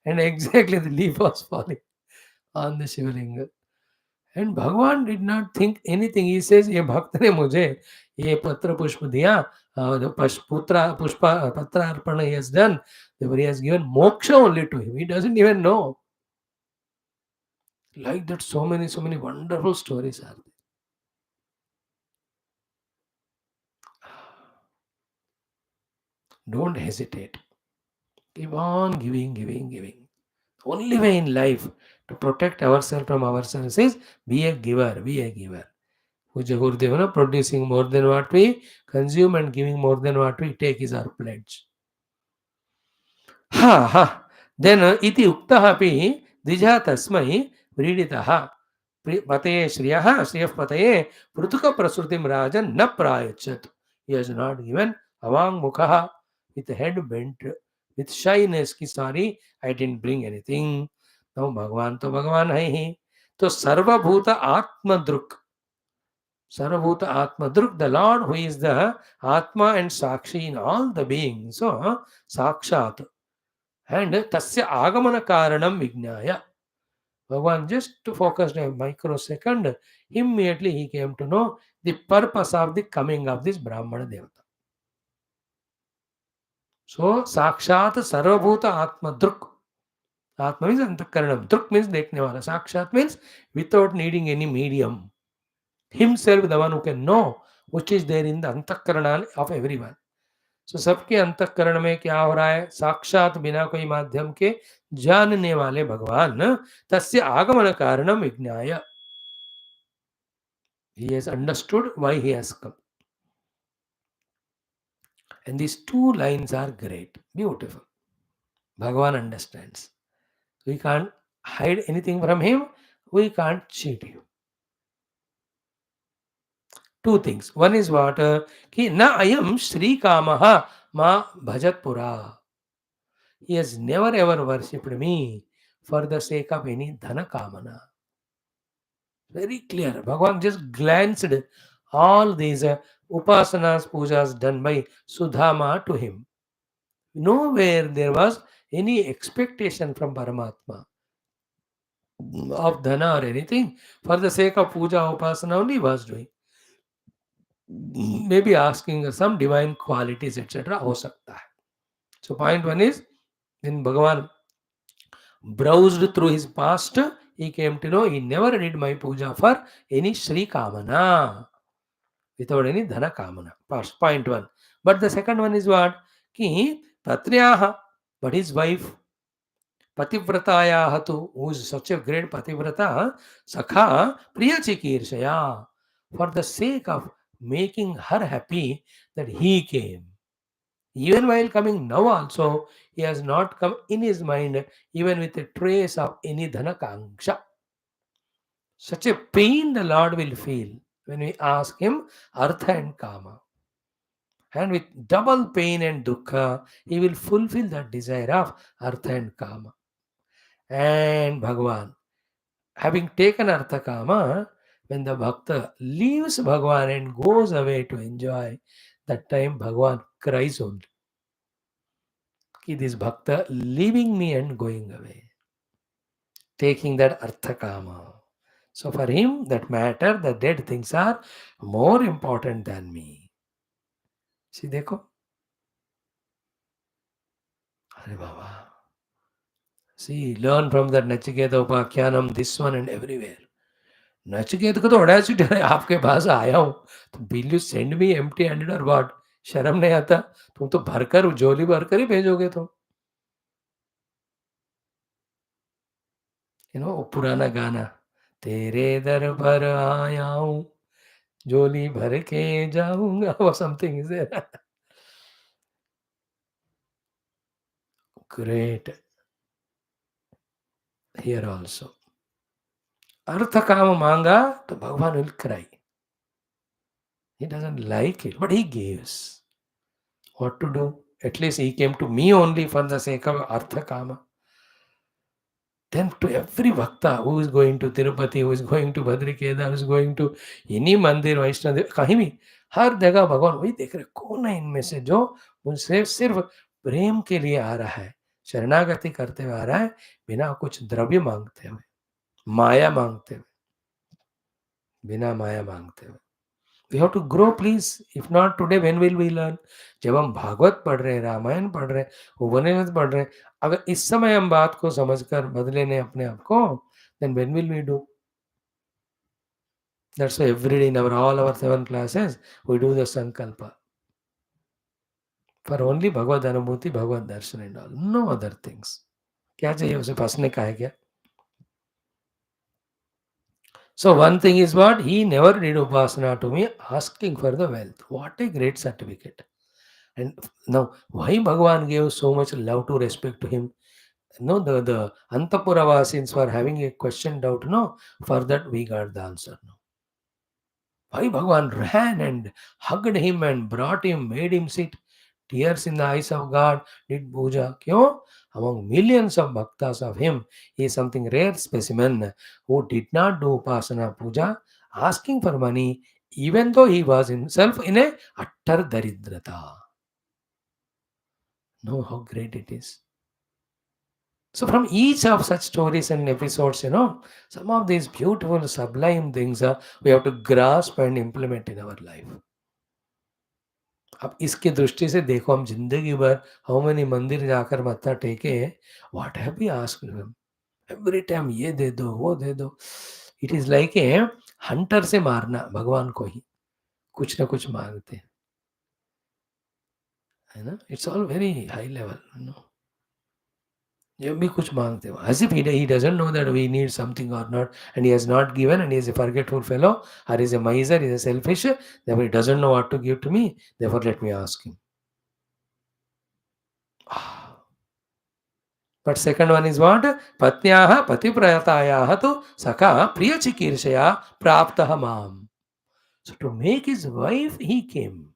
And exactly the leaf was falling on the Shivalinga. And Bhagwan did not think anything. He says, ये भक्त ने मुझे ये पत्र पुष्प दिया, Pushpa patra arpana he has done. Therefore he has given moksha only to him. He doesn't even know. Like that, so many wonderful stories are there. Don't hesitate. Keep on giving. Only way in life to protect ourselves from ourselves is be a giver. Puja Gurudeva, producing more than what we consume and giving more than what we take is our pledge. Then iti uktah api dija tasmai vriditaha pataye shriyah pataye prutuka prasrutim rajan na prayachat. He has not given avang mukha, with head bent, with shyness ki sorry, I didn't bring anything. Now Bhagwan to Bhagwan hai hi. तो सर्वभूत आत्मदृक्, Sarvabhuta Atma Druk, the Lord who is the Atma and Sakshi in all the beings. So, Sakshat. And Tasya Agamana Karanam Vignaya. Bhagavan just focused a microsecond. Immediately he came to know the purpose of the coming of this Brahmana Devata. So, Sakshat Sarvabhuta Atma Druk. Atma means Antakaranam. Druk means देखने वाला. Sakshat means without needing any medium. Himself, the one who can know which is there in the अंतःकरण of everyone. So सबके अंतःकरण में क्या हो रहा है? साक्षात बिना कोई माध्यम के जानने वाले भगवान तस्य आगमन कारणम विज्ञाय. He has understood why he has come. And these two lines are great, beautiful. Bhagavan understands. We can't hide anything from him. We can't cheat him. Two things. One is what? Ki na ayam Shri Kamaha ma bhajat pura. He has never ever worshipped me for the sake of any dhana kamana. Very clear. Bhagavan just glanced all these upasanas, pujas done by Sudhama to him. Nowhere there was any expectation from Paramatma of dhana or anything. For the sake of puja, upasana only he was doing. Maybe asking some divine qualities, etc. हो सकता है. So point one is, when Bhagavan browsed through his past, he came to know he never did my puja for any Shri Kamana, without any Dhana Kamana. First, point one. But the second one is what? Ki Patriyaha, but his wife, Pativrataya tu, who is such a great Pativrata, Sakha Priyachikirshaya, for the sake of making her happy that he came. Even while coming now also, he has not come in his mind even with a trace of any dhanakanksha. Such a pain the Lord will feel when we ask him artha and kama. And with double pain and dukkha, he will fulfill the desire of artha and kama. And Bhagavan, having taken artha kama, when the bhakta leaves Bhagavan and goes away to enjoy, that time Bhagavan cries only. Ki this bhakta leaving me and going away, taking that arthakama. So for him, that matter, the dead things are more important than me. See, देखो, अरे बाबा. See, learn from that Nachiketa Upakhyanam, this one and everywhere. Nachiket को तो audacity है, आपके पास आया हूं तो will you send me empty handed और व्हाट? शर्म नहीं आता? तुम तो भरकर झोली भरकर ही भेजोगे तुम. पुराना गाना, तेरे दर पर आया हूं झोली भर के जाऊंगा, or something is there. Great. Here also. अर्थ काम मांगा तो भगवान will cry. He doesn't like it, but he gives. What to do? At least he came to me only for the sake of artha kama. Then to every bhakta who is going to Tirupati, who is going to Badrikeda, who is going to any मंदिर वैष्णव कहीं भी, हर जगह भगवान वही देख रहे कौन है इनमें से जो मुझसे सिर्फ प्रेम के लिए आ रहा है, शरणागति करते हुए आ रहा है, बिना कुछ द्रव्य मांगते हुए, माया मांगते हुए, बिना माया मांगते हुए. We have to grow, please. If not today, when will we learn? जब हम भागवत पढ़ रहे हैं, रामायण पढ़ रहे हैं, उपनिषद पढ़ रहे हैं, अगर इस समय हम बात को समझकर बदले नहीं अपने आप को, then when will we do? That's why every day in all our 7 classes, we do the sankalpa. For only Bhagavad Anubhuti, Bhagavad Darshan and all. No other things. क्या चाहिए उसे फंसने का है क्या? So one thing is what? He never did upasana to me asking for the wealth. What a great certificate. And now, why Bhagavan gave so much love to respect to him? No, the Antapuravasis were having a question doubt. No, for that we got the answer. No. Why Bhagavan ran and hugged him and brought him, made him sit, tears in the eyes of God, did puja. Kyo? Among millions of bhaktas of him, he is something rare specimen who did not do upasana puja, asking for money, even though he was himself in a utter daridrata. Know how great it is. So, from each of such stories and episodes, some of these beautiful, sublime things we have to grasp and implement in our life. अब इसकी दृष्टि से देखो, हम जिंदगी भर how many मंदिर जाकर मत्था टेके, what have we asked him every time, ये दे दो वो दे दो. It is like a hunter से मारना भगवान को ही, कुछ ना कुछ मांगते हैं, है ना. It's all very high level. ये भी कुछ मांगते हो as if he doesn't know that we need something or not, and he has not given, and he is a forgetful fellow, or is a miser, he is a selfish, therefore he doesn't know what to give to me, therefore let me ask him. But second one is what? Patnyaha patiprayatayaha tu saka priyachikirshaya praptaha mam. So to make his wife he came.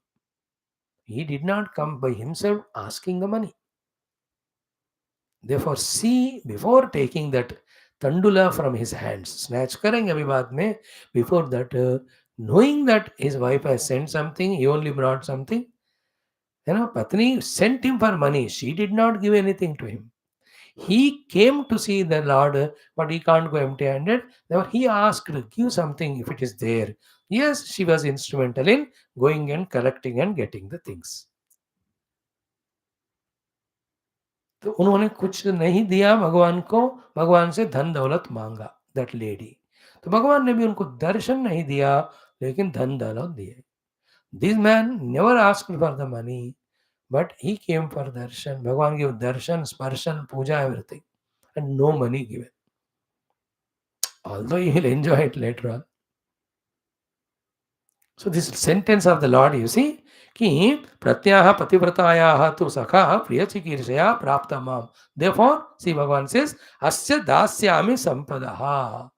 He did not come by himself asking the money. Therefore, see, before taking that tandula from his hands, snatch करेंगे अभी बाद में, before that, knowing that his wife has sent something, he only brought something. Patni sent him for money. She did not give anything to him. He came to see the Lord, but he can't go empty-handed. Therefore, he asked, give something if it is there. Yes, she was instrumental in going and collecting and getting the things. तो उन्होंने कुछ नहीं दिया भगवान को, भगवान से धन दौलत मांगा, दैट लेडी. तो भगवान ने भी उनको दर्शन नहीं दिया, लेकिन धन दौलत दिए. This man never asked for the money, but he came for darshan. Bhagwan give darshan, sparshan, puja, everything, and no money given. Although you will enjoy it later on. So this sentence of the Lord, you see, कि प्रत्याह पतिव्रतायाः तु सखा प्रियचिकीर्षया प्राप्त माम. Therefore, see, Bhagavan says, asya dasyami sampadaha.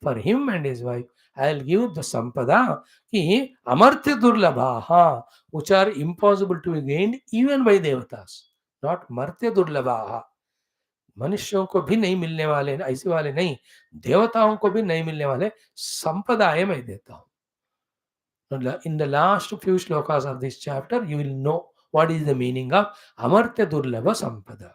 For him and his wife, I will give the sampada, कि amartya durlabhaha, which are impossible to be gained even by devatas. Not martya durlabhaha. मनुष्यों को भी नहीं मिलने वाले, ऐसे वाले नहीं, देवताओं को भी नहीं मिलने वाले संपदाएं मैं देता हूं. In the last few shlokas of this chapter, you will know what is the meaning of Amartya Durlabha Sampada.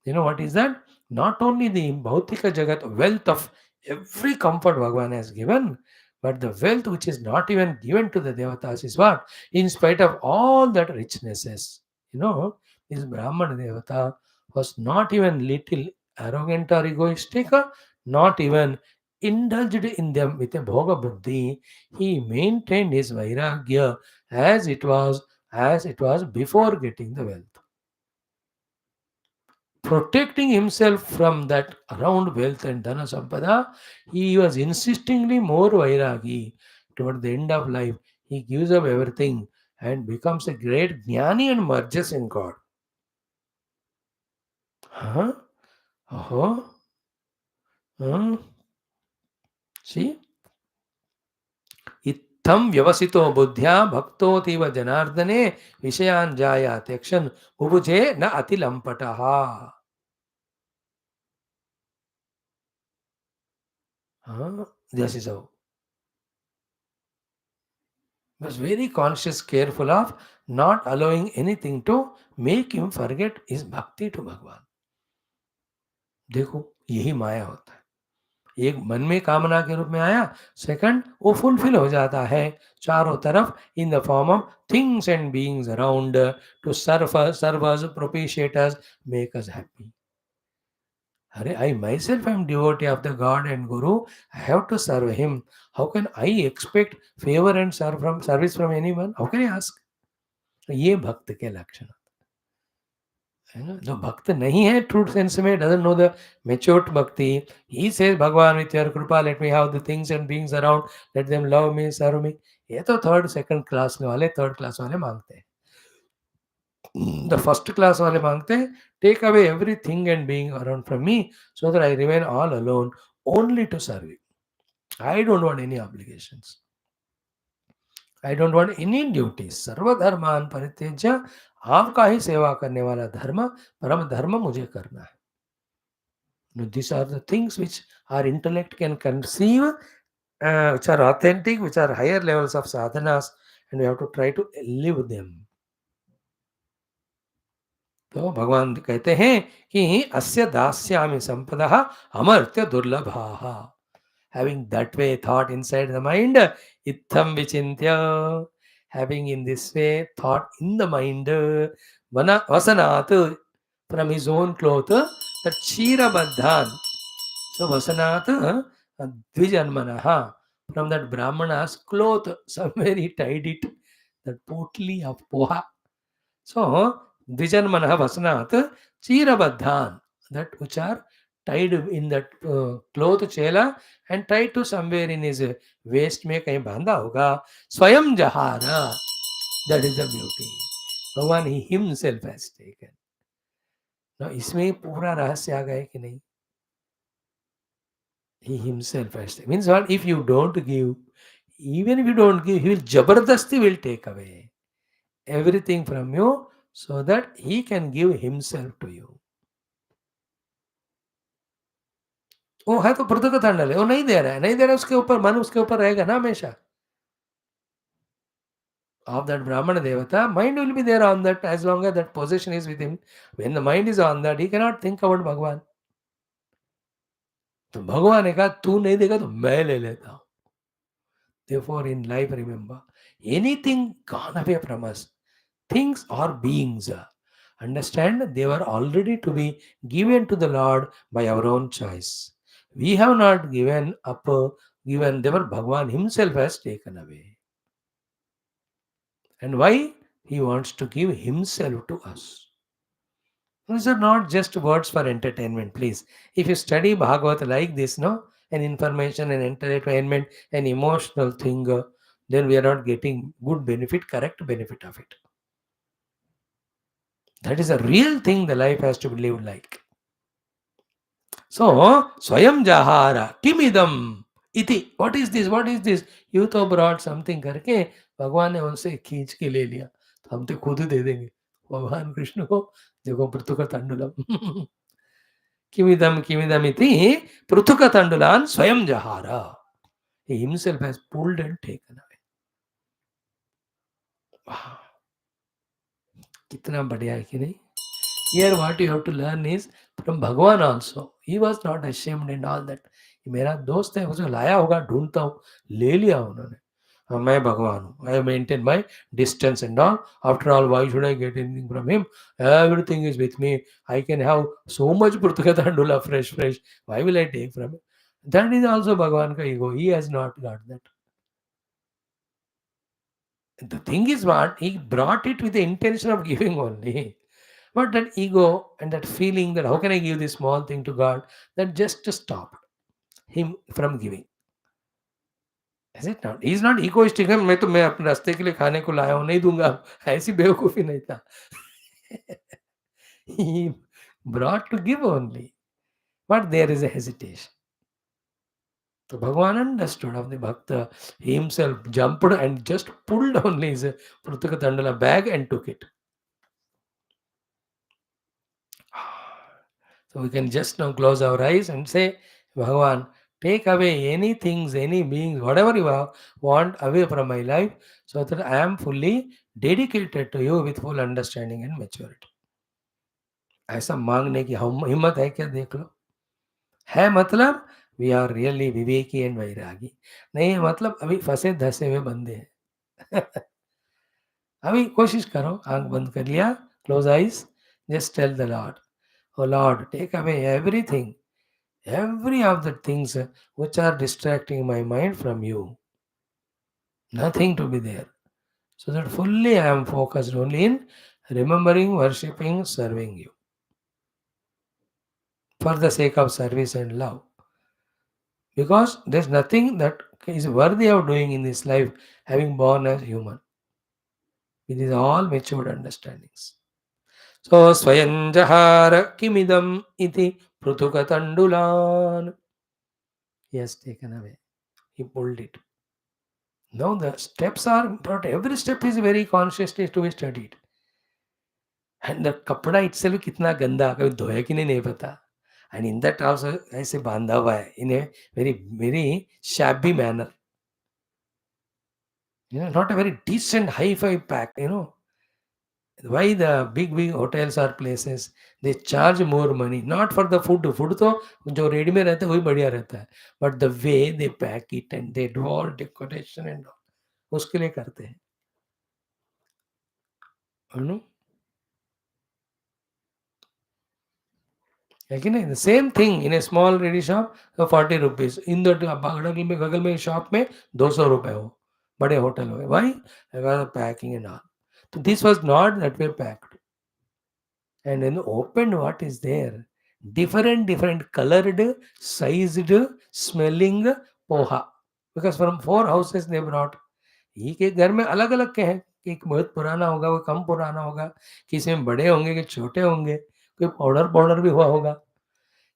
You know what is that? Not only the Bhautika Jagat, wealth of every comfort Bhagavan has given, but the wealth which is not even given to the Devatas is what? In spite of all that richnesses, this Brahman Devata was not even little arrogant or egoistic, not even indulged in them with a bhoga buddhi. He maintained his vairagya as it was before getting the wealth. Protecting himself from that around wealth and dhana sampada, he was insistingly more vairagi. Toward the end of life, he gives up everything and becomes a great jnani and merges in God. Huh? Oh, see? इत्थं व्यवसितो बुद्ध्या भक्तोऽतीव जनार्दने विषयान् जायाते क्षण बुभुजे न अतिलम्पटः. This is how. Was very conscious, careful of not allowing anything to make him forget his bhakti to Bhagwan. देखो, यही माया होता है. एक मन में कामना के रूप में आया, सेकंड वो फुलफिल हो जाता है चारों तरफ in the form of things and beings around to serve us, propitiate us, make us happy. Hare, I myself am devotee of the God and Guru. I have to serve him. How can I expect favor and service from anyone? How can I ask? ये भक्त के लक्षण है ना. जो भक्त नहीं है ट्रूथ सेंस में, doesn't know the matured bhakti, he says bhagwan with your kripa let me have the things and beings around, let them love me, serve me. ये तो सेकंड क्लास वाले मांगते हैं. द फर्स्ट क्लास वाले मांगते हैं, take away everything and being around from me so that I remain all alone only to serve you. I don't want any obligations, I don't want any duties. सर्वधर्मान परित्यज्य, आपका ही सेवा करने वाला धर्म, परम धर्म मुझे करना है. These are the things which our intellect can conceive which are authentic, which are higher levels of sadhanas, and we have to try to live them. तो भगवान कहते हैं कि अस्य दास्यामि संपदः Amartya दुर्लभाः. Having that way thought inside the mind, itham vichintya, having in this way thought in the mind, vasanat, from his own cloth, the chira baddhan. So vasanat dvijanmanaha, from that brahmana's cloth, somewhere he tied it, that potli of poha. So dvijanmanaha vasanat chira baddhan, that which are tied in that cloth chela and tied to somewhere in his waist में कहीं बांधा होगा. स्वयं जहारा, that is the beauty. भगवान he himself has taken. Now इसमें पूरा रहस्य आ गया कि नहीं? He himself has taken. Means what? If you don't give, even if you don't give, he will jabardasti will take away everything from you so that he can give himself to you. वो है तो पृथक दंडल है, वो नहीं दे रहा है, नहीं दे रहा है, उसके ऊपर मन उसके ऊपर रहेगा ना हमेशा. Of that Brahmana Devata, mind will be there on that as long as that possession is with him. When the mind is on that, he cannot think about Bhagwan. तो भगवान ने कहा तू नहीं देगा तो मैं ले लेता हूं. Therefore, in life, remember, anything gone away from us, things or beings, understand they were already to be given to the Lord by our own choice. We have not given up, given, they were Bhagwan himself has taken away. And why? He wants to give himself to us. These are not just words for entertainment, please. If you study Bhagavata like this, no, an information, an entertainment, an emotional thing, then we are not getting good benefit, correct benefit of it. That is a real thing the life has to be lived like. So, Swayam Jahara, Kimidam, Iti. What is this? What is this? You तो brought something करके भगवान ने उनसे खींच के ले लिया, तो हम तो खुद दे देंगे भगवान कृष्ण को. देखो पृथुक तंडुलम. Kimidam Kimidamiti Pruthuka Tandulan Swayam Jahara. He himself has pulled and taken away. Wow. कितना बढ़िया है कि नहीं? Here what you have to learn is from Bhagwan also. He was not ashamed and all that. मेरा दोस्त है, उसे लाया होगा, ढूंढता हूँ, ले लिया उन्होंने. हाँ, मैं भगवान हूँ. I maintain my distance and all. After all, why should I get anything from him? Everything is with me. I can have so much Purtuka Tandula fresh. Why will I take from him? That is also Bhagwan ka ego. He has not got that. The thing is what? He brought it with the intention of giving only. But that ego and that feeling that how can I give this small thing to God, that just stopped him from giving. Is it not? He is not egoistic. मैं अपने रास्ते के लिए खाने को लाया हूँ, नहीं दूंगा. ऐसी बेवकूफी नहीं था. He brought to give only. But there is a hesitation. So Bhagavan understood of the Bhakta. He himself jumped and just pulled only his Pruthaka Tandala bag and took it. So we can just now close our eyes and say, Bhagavan, take away any things, any beings, whatever you want away from my life, so that I am fully dedicated to you with full understanding and maturity. ऐसा मांगने की हिम्मत है क्या? देख लो. है मतलब we are really विवेकी एंड वैरागी. नहीं है मतलब अभी फंसे धसे हुए बंदे हैं. अभी कोशिश करो. आंख बंद कर लिया. Close eyes. Just tell the lord, oh lord, take away everything, every of the things which are distracting my mind from you. Nothing to be there. So that fully I am focused only in remembering, worshipping, serving you. For the sake of service and love. Because there's nothing that is worthy of doing in this life, having born as human. It is all matured understandings. So Swayanjahara Kimidam iti Prutukatandulan. He has taken away. He pulled it. Now the steps are brought. Every step is very consciously to be studied. And the kapda itself कितना गंदा, कभी धोया कि नहीं पता. And in that also, I say bandhava in a very, very shabby manner. Not a very decent hi-fi pack. Why the big, big hotels or places, they charge more money, not for the food. Food तो जो ready में रहता है वही बढ़िया रहता है. But the way they pack it and they do all decoration and all, उसके लिए करते हैं. You know? लेकिन the same thing in a small ready shop, 40 rupees. In the बगल में शॉप में 200 रुपए हो, बड़े होटल हो. Why? Because of packing and all. So this was not that way packed. And when opened, what is there? Different colored, sized, smelling poha. Because from 4 houses they brought. एक एक घर में अलग अलग के हैं. एक बहुत पुराना होगा, वो कम पुराना होगा, किसी में बड़े होंगे कि छोटे होंगे, कोई पाउडर पाउडर भी हुआ होगा.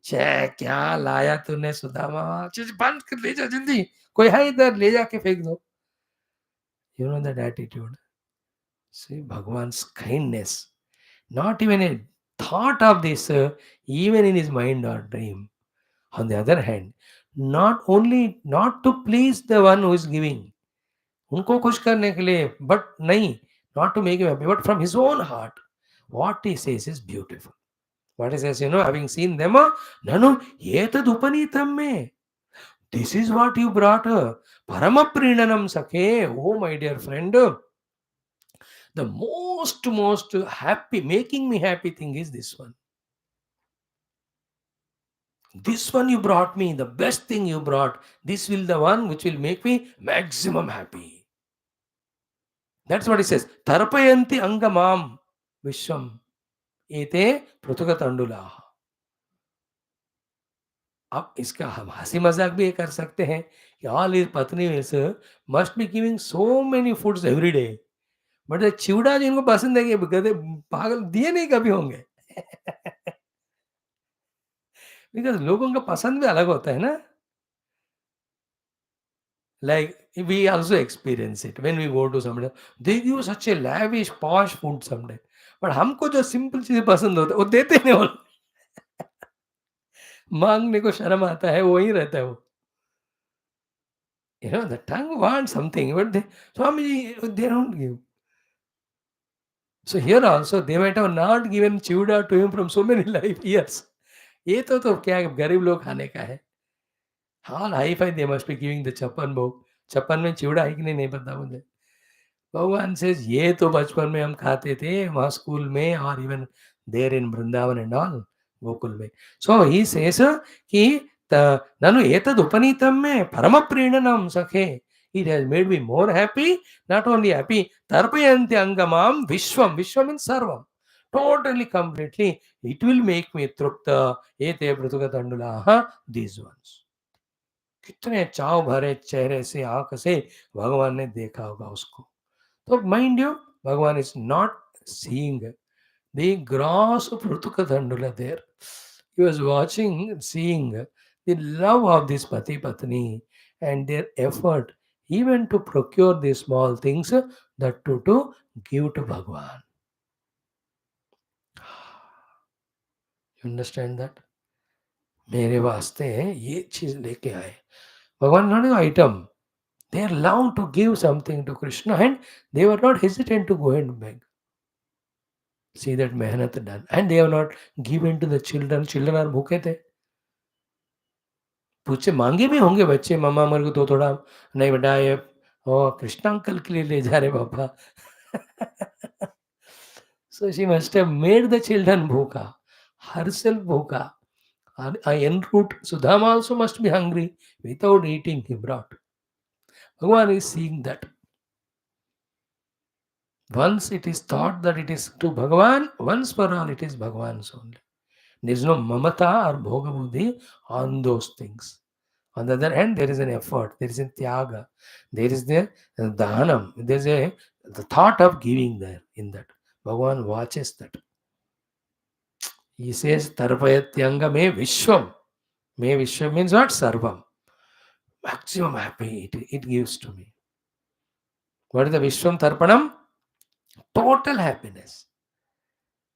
छे क्या लाया तूने सुदामा, चीज बंद कर ले जा जल्दी, कोई है इधर ले जाके फेंक दो. That attitude. See Bhagwan's kindness. Not even a thought of this, even in his mind or dream. On the other hand, not only not to please the one who is giving, उनको खुश करने के लिए, but नहीं, not to make him happy, but from his own heart. What he says is beautiful. What he says, having seen them, Nanu, etad upanitam me. This is what you brought. Paramaprinanam sakhe. Oh, my dear friend, the most happy, making me happy thing is this one. This one you brought me, the best thing you brought. This will the one which will make me maximum happy. That's what he says. Tarpayanti angamam vishwam ete prutugatandula. अब इसका हम हंसी मजाक भी ये कर सकते हैं कि all his patnis must be giving so many foods every day. But the चिवड़ा जिनको पसंद है कि गधे पागल दिए नहीं कभी होंगे. बिकॉज लोगों का पसंद भी अलग होता है ना. Like we also experience it when we go to somewhere. They give such a lavish, posh food someday. But हमको जो सिंपल चीजें पसंद होता है वो देते नहीं वो. मांगने को शर्म आता है, वही रहता है वो. The tongue wants something, but Swamiji, they don't give. So here also they might have not given chiuda to him from so many life years. ये तो क्या गरीब लोग खाने का है. हाँ hi fi they must be giving the छप्पन भोग. छप्पन में चिवड़ा है कि नहीं पता मुझे. भगवान सेज ये तो बचपन में हम खाते थे वहाँ स्कूल में और even there in Vrindavan and all Gokul में. सो ही सेज कि ननु एतद उपनीतम में परम प्रीणनम सखे. It has made me more happy, not only happy, tarpayanti angamam vishwam. Vishwam means sarvam. Totally, completely. It will make me trupta, ete pratugatandulaha, these ones. कितने चाव भरे चेहरे से आंख से भगवान ने देखा होगा उसको. तो माइंड यू, भगवान is not seeing the gross Prutukadandula there. He was watching, seeing the love of this Pati Patni and their effort even to procure these small things that to give to Bhagwan. You understand that? मेरे वास्ते ये चीज लेके आए भगवान. Not item. They are allowed to give something to Krishna and they were not hesitant to go and beg. See that mehnat done. And they have not given to the children. Children are भूखे थे. पूछे मांगे भी होंगे बच्चे, मम्मा मेरे को तो थोड़ा नहीं बेटा ये कृष्ण अंकल के लिए ले जा रहे पापा. So she must have made the children bhuka, herself bhuka. En route, Sudhama also must be hungry. Without eating, he brought. Bhagavan is seeing that. Once it is thought that it is to Bhagavan, once for all it is Bhagavan's only. There is no mamata or bhoga buddhi on those things. On the other hand, there is an effort, there is a tyaga, there is the dhanam, there is the thought of giving there in that. Bhagavan watches that. He says, Tarpayatyanga me vishwam. Me vishwam means what? Sarvam. Maximum happy it gives to me. What is the vishwam tarpanam? Total happiness.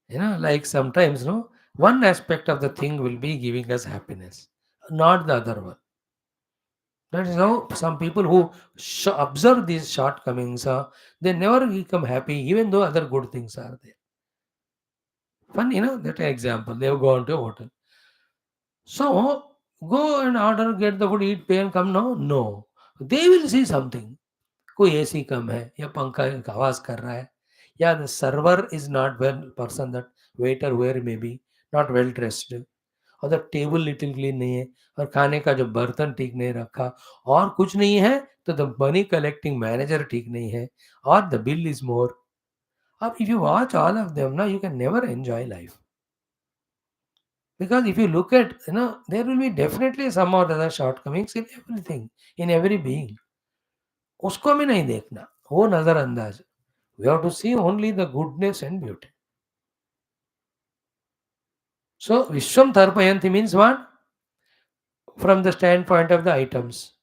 Like sometimes, One aspect of the thing will be giving us happiness, not the other one. That is how some people who observe these shortcomings, they never become happy, even though other good things are there. Fun, that example. They have gone to a hotel. So go and order, get the food, eat, pay, and come now. No, they will see something. कोई AC कम है या पंखा आवाज कर रहा है या the server is not well person that waiter where may be not well dressed और द टेबल लिटिल क्लीन नहीं है और खाने का जो बर्तन ठीक नहीं रखा और कुछ नहीं है तो द मनी कलेक्टिंग मैनेजर ठीक नहीं है और द बिल इज मोर. अब if you watch all of them ना you can never enjoy life because if you look at there will be definitely some or other shortcomings in everything, in every being. उसको भी नहीं देखना, वो नजरअंदाज. We have to see only the goodness and beauty. So, Vishwam Tarpayanti means what? From the standpoint of the items.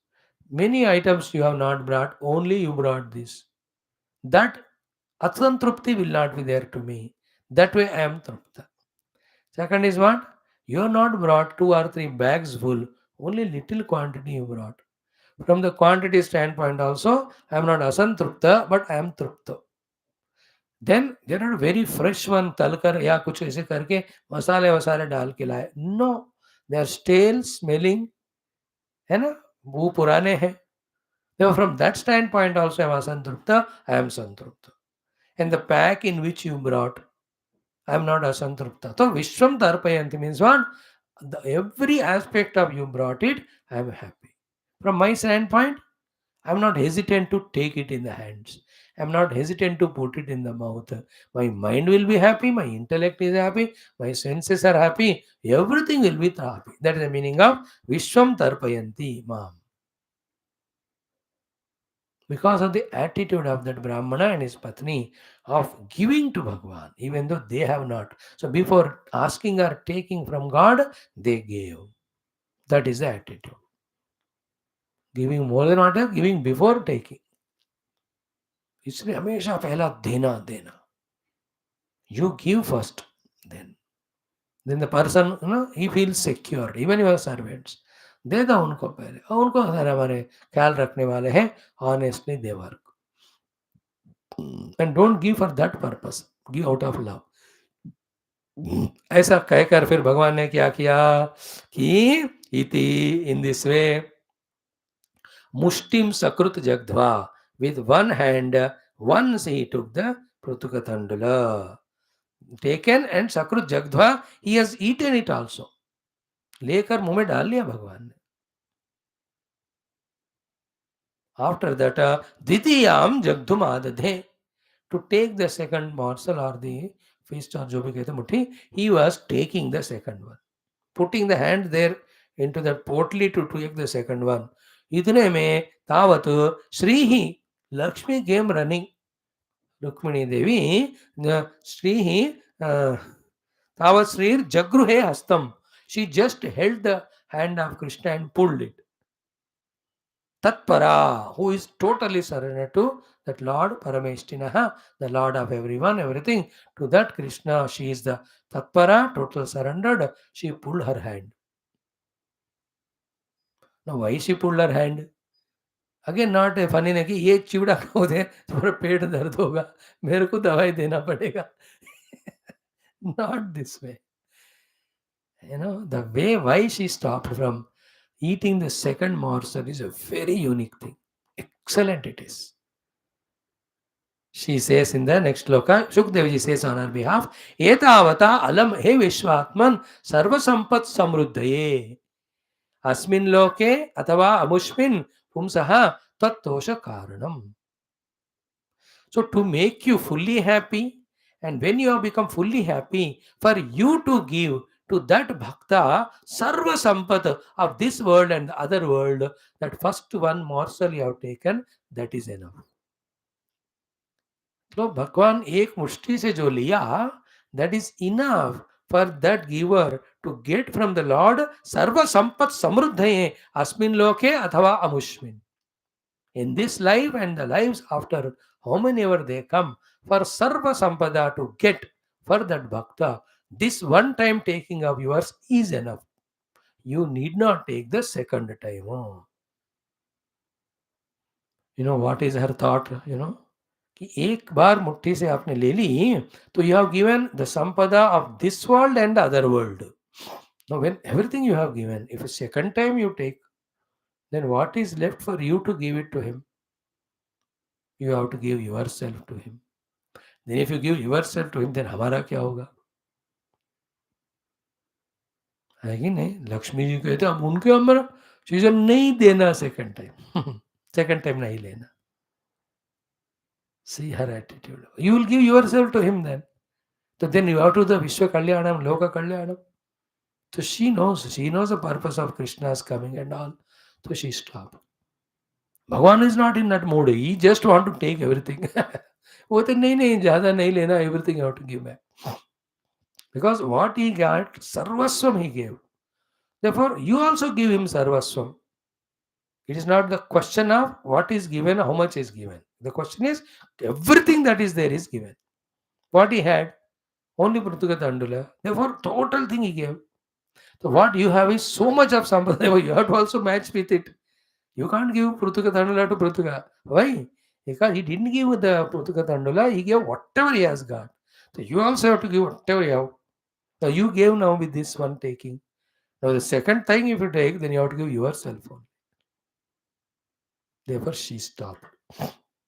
Many items you have not brought, only you brought this. That Atsantrupti will not be there to me. That way I am Trupta. Second is what? You have not brought 2 or 3 bags full, only little quantity you brought. From the quantity standpoint also, I am not Asantrupta, but I am Trupta. Then there are very fresh one तलकर या कुछ ऐसे करके मसाले वसाले डाल के लाए. No, they are stale smelling, है ना, वो पुराने हैं. From that standpoint also I am असंतृप्त, आई एम संतृप्त. And the pack in which you brought, I am not असंतृप्त. तो विश्वम तर्पयन्ति means what? Every aspect of you brought it, I am happy. From my standpoint, I'm not hesitant to take it in the hands. I'm not hesitant to put it in the mouth. My mind will be happy. My intellect is happy. My senses are happy. Everything will be happy. That is the meaning of Vishwam Tarpayanti Mam. Because of the attitude of that Brahmana and his Patni of giving to Bhagavan, even though they have not. So before asking or taking from God, they gave. That is the attitude. Giving more than what? Giving before taking. इसलिए हमेशा पहला देना देना. You give first, then the person he feels secure. Even your servants, दे दो उनको पहले, और उनको सारे हमारे ख्याल रखने वाले हैं. Honestly they work and don't give for that purpose. Give out of love. ऐसा कहकर फिर भगवान ने क्या किया कि इति इन दिस वे मुष्टिम सकृत जगध्वा. With one hand, once he took the Prutukatandala, taken and Sakrut Jagdva, he has eaten it also. लेकर मुंह में डाल लिया भगवान ने. After that, द्वितीयाम जगधुम आदधे, to take the second morsel or the feast or जो भी कहते मुट्ठी, he was taking the second one, putting the hand there into that potly to take the second one. इतने में तावत श्री ही लक्ष्मी came running. रुक्मिणी देवी श्री तावत श्रीर जगृहे हस्तम. She just held the hand of Krishna and pulled it. Tatpara, who is totally surrendered to that Lord Parameshtinaha, the Lord of everyone, everything. To that Krishna, she is the Tatpara, total surrendered. She pulled her hand. Now, why she pulled her hand? Again not a funny नहीं कि ये चिवड़ा खाओ दे तुम्हारा पेट दर्द होगा, मेरे को दवाई देना पड़ेगा. Not this way. The way why she stopped from eating the second morsel is a very unique thing. Excellent it is. She says in the next sloka, Shukdev says on her behalf, Etavata alam he Vishwatman sarvasampat samruddhaye asmin loke atava amushmin pumsaha tattosha karanam. So to make you fully happy, and when you have become fully happy, for you to give to that bhakta sarva sampat of this world and the other world, that first one morsel you have taken, that is enough. तो भगवान एक मुष्टि से जो लिया, that is enough for that giver to get from the Lord sarva sampat samruddhaye asmin loke athava amushmin. In this life and the lives after, how many ever they come, for sarva sampada to get for that bhakta, This one time taking of yours is enough. You need not take the second time. Oh. What is her thought? कि एक बार मुट्ठी से आपने ले ली तो you have given the sampada of this world and the other world. Now when everything you have given, if a second time you take, then what is left for you to give it to him? You have to give yourself to him. Then if you give yourself to him, then हमारा क्या होगा? है कि नहीं? लक्ष्मी जी कहते हम उनके हमारा चीजें नहीं देना सेकंड टाइम. सेकंड टाइम नहीं लेना. See her attitude. You will give yourself to him then. So then you have to the Vishwa Kalyanam, Loka Kalyanam. So she knows the purpose of Krishna's coming and all. So she stopped. Bhagavan is not in that mood. He just want to take everything. वो तो नहीं ज़्यादा नहीं लेना, everything you have to give back. Because what he got, sarvaswam he gave. Therefore, you also give him sarvaswam. It is not the question of what is given, how much is given. The question is, everything that is there is given. What he had, only Pruthuka Tandula. Therefore, total thing he gave. So what you have is so much of sampradaya, you have to also match with it. You can't give Pruthuka Tandula to Pruthuka. Why? Because he didn't give the Pruthuka Tandula, he gave whatever he has got. So you also have to give whatever you have. So you gave now with this one taking. Now the second time if you take, then you have to give yourself only. Therefore she stopped.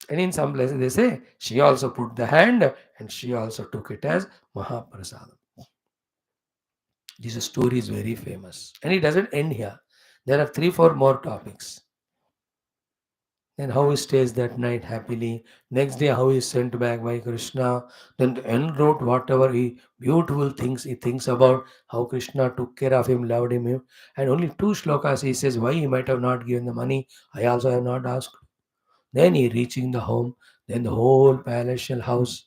And in some places they say she also put the hand and she also took it as Mahaprasad. This story is very famous. And it doesn't end here. There are 3-4 more topics. Then how he stays that night happily. Next day, how he is sent back by Krishna. Then the end wrote whatever he beautiful things he thinks about how Krishna took care of him, loved him. And only 2 shlokas he says why he might have not given the money. I also have not asked. Then he reaching the home. Then the whole palatial house.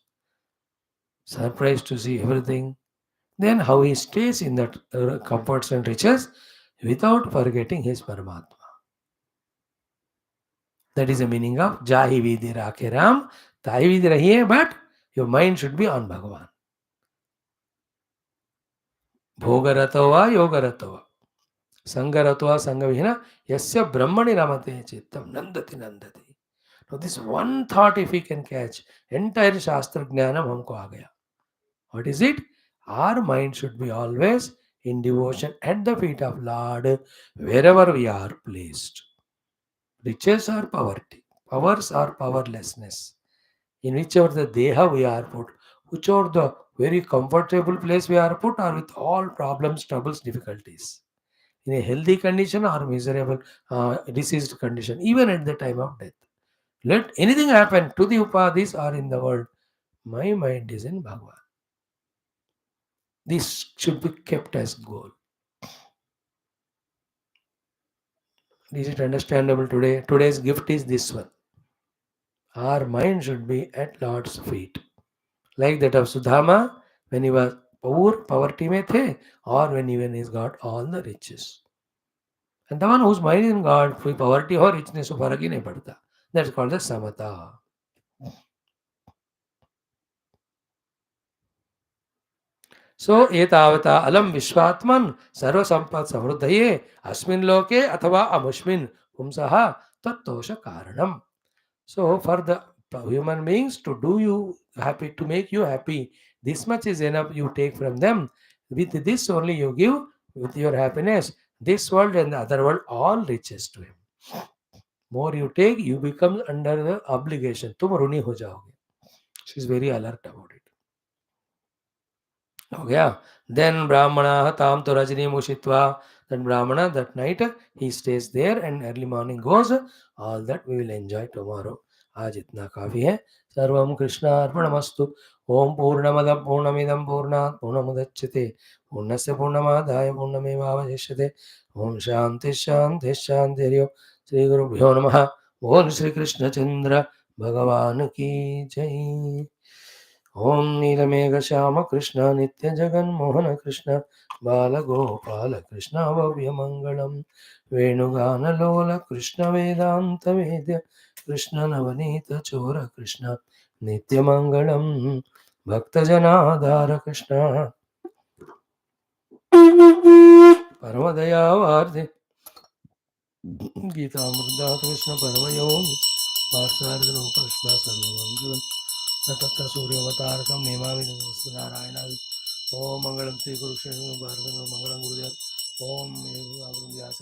Surprised to see everything. Then how he stays in that comforts and riches without forgetting his Paramatma. That is the meaning of Jahi Vidhi Rakhe Ram. Tahi Vidhi Rahiye, but your mind should be on Bhagavan. Bhogaratova Yogaratova. Sangaratova Sangavihina. Yasya Brahmani Ramate Chittam. Nandati Nandati. Now this one thought if we can catch, entire Shastra Jnanam humko aa gaya. What is it? Our mind should be always in devotion at the feet of Lord wherever we are placed. Riches or poverty, powers or powerlessness, in whichever the deha we are put, whichever the very comfortable place we are put, or with all problems, troubles, difficulties, in a healthy condition or miserable, diseased condition, even at the time of death. Let anything happen to the upadhis or in the world, my mind is in Bhagavan. This should be kept as goal. Is it understandable today? Today's gift is this one. Our mind should be at Lord's feet. Like that of Sudhama, when he was poor, poverty mein the, or when even he's got all the riches. And the one whose mind is in God, कोई poverty or richness से फर्क ही नहीं पड़ता. That's called the samata. So एतावता अलम विश्वात्मन सर्वसंपत् समृद्धये अस्मिन् लोके अथवा अमुष्मिन् पुंसः तत्तोष कारणम. So for the human beings to do you happy, to make you happy, this much is enough you take from them. With this only you give with your happiness this world and the other world all riches to him. More you take, you become under the obligation. तुम ऋणी हो जाओगे. She is very alert about it. हो गया. Then Brahmana tam to rajini mushitva. Then Brahmana that night he stays there and early morning goes. All that we will enjoy tomorrow. आज इतना काफी है. सर्वम कृष्णार्पणमस्तु. ओम पूर्णमद पूर्णमिदं पूर्णात् पूर्णमुदच्यते पूर्णस्य पूर्णमादाय पूर्णमेवावशिष्यते. ओम शांति शांति शांति. हरि ओम. श्री गुरुभ्यो नमः. बोल श्री कृष्ण चंद्र भगवान की जय. ओम नीलमेघ श्याम कृष्ण नित्य जगन मोहन कृष्ण बालगोपाल कृष्ण भव्य मंगलम वेणुगान लोल कृष्ण वेदांत वेद्य कृष्ण नवनीत चोर कृष्ण नित्य मंगलम भक्त जनाधार कृष्ण. परमदयावार्धे गीतामृता कृष्ण परमयोनि पार्थसारथिरूपकृष्ण सर्वमङ्गलम् न तत्र सूर्यवतारकं नेमाविदस्तु नारायणाय ओम मंगलम श्री गुरु कृष्ण भारत मंगलम गुरुदेव ओम व्यास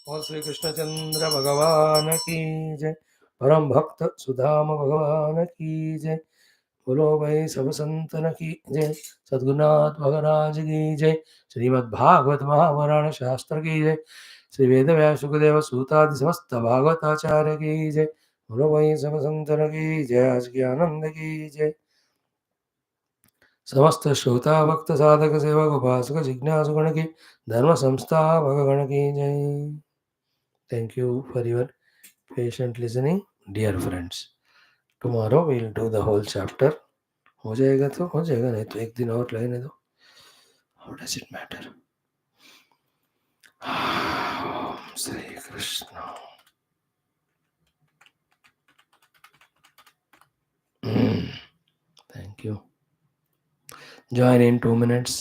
ओम श्री कृष्णचंद्र भगवान की जय परम भक्त सुधाम भगवान की जय बोलो भाई सब संतन की जय सद्गुरुनाथ भगराज की जय श्रीमद् भागवत महापुराण शास्त्र की जय श्री वेद व्यास सुखदेव सूतादि समस्त भागवताचार्य की जय बोलो भाई सब संतन की जय आज की आनंद की जय समस्त श्रोता भक्त साधक सेवक उपासक जिज्ञासु गण की धर्म संस्था भगगण की जय thank you for your patient listening dear friends tomorrow will do the whole chapter हो जाएगा तो हो जाएगा नहीं तो एक दिन और लगने दो how does it matter Shri Krishna thank you join in 2 minutes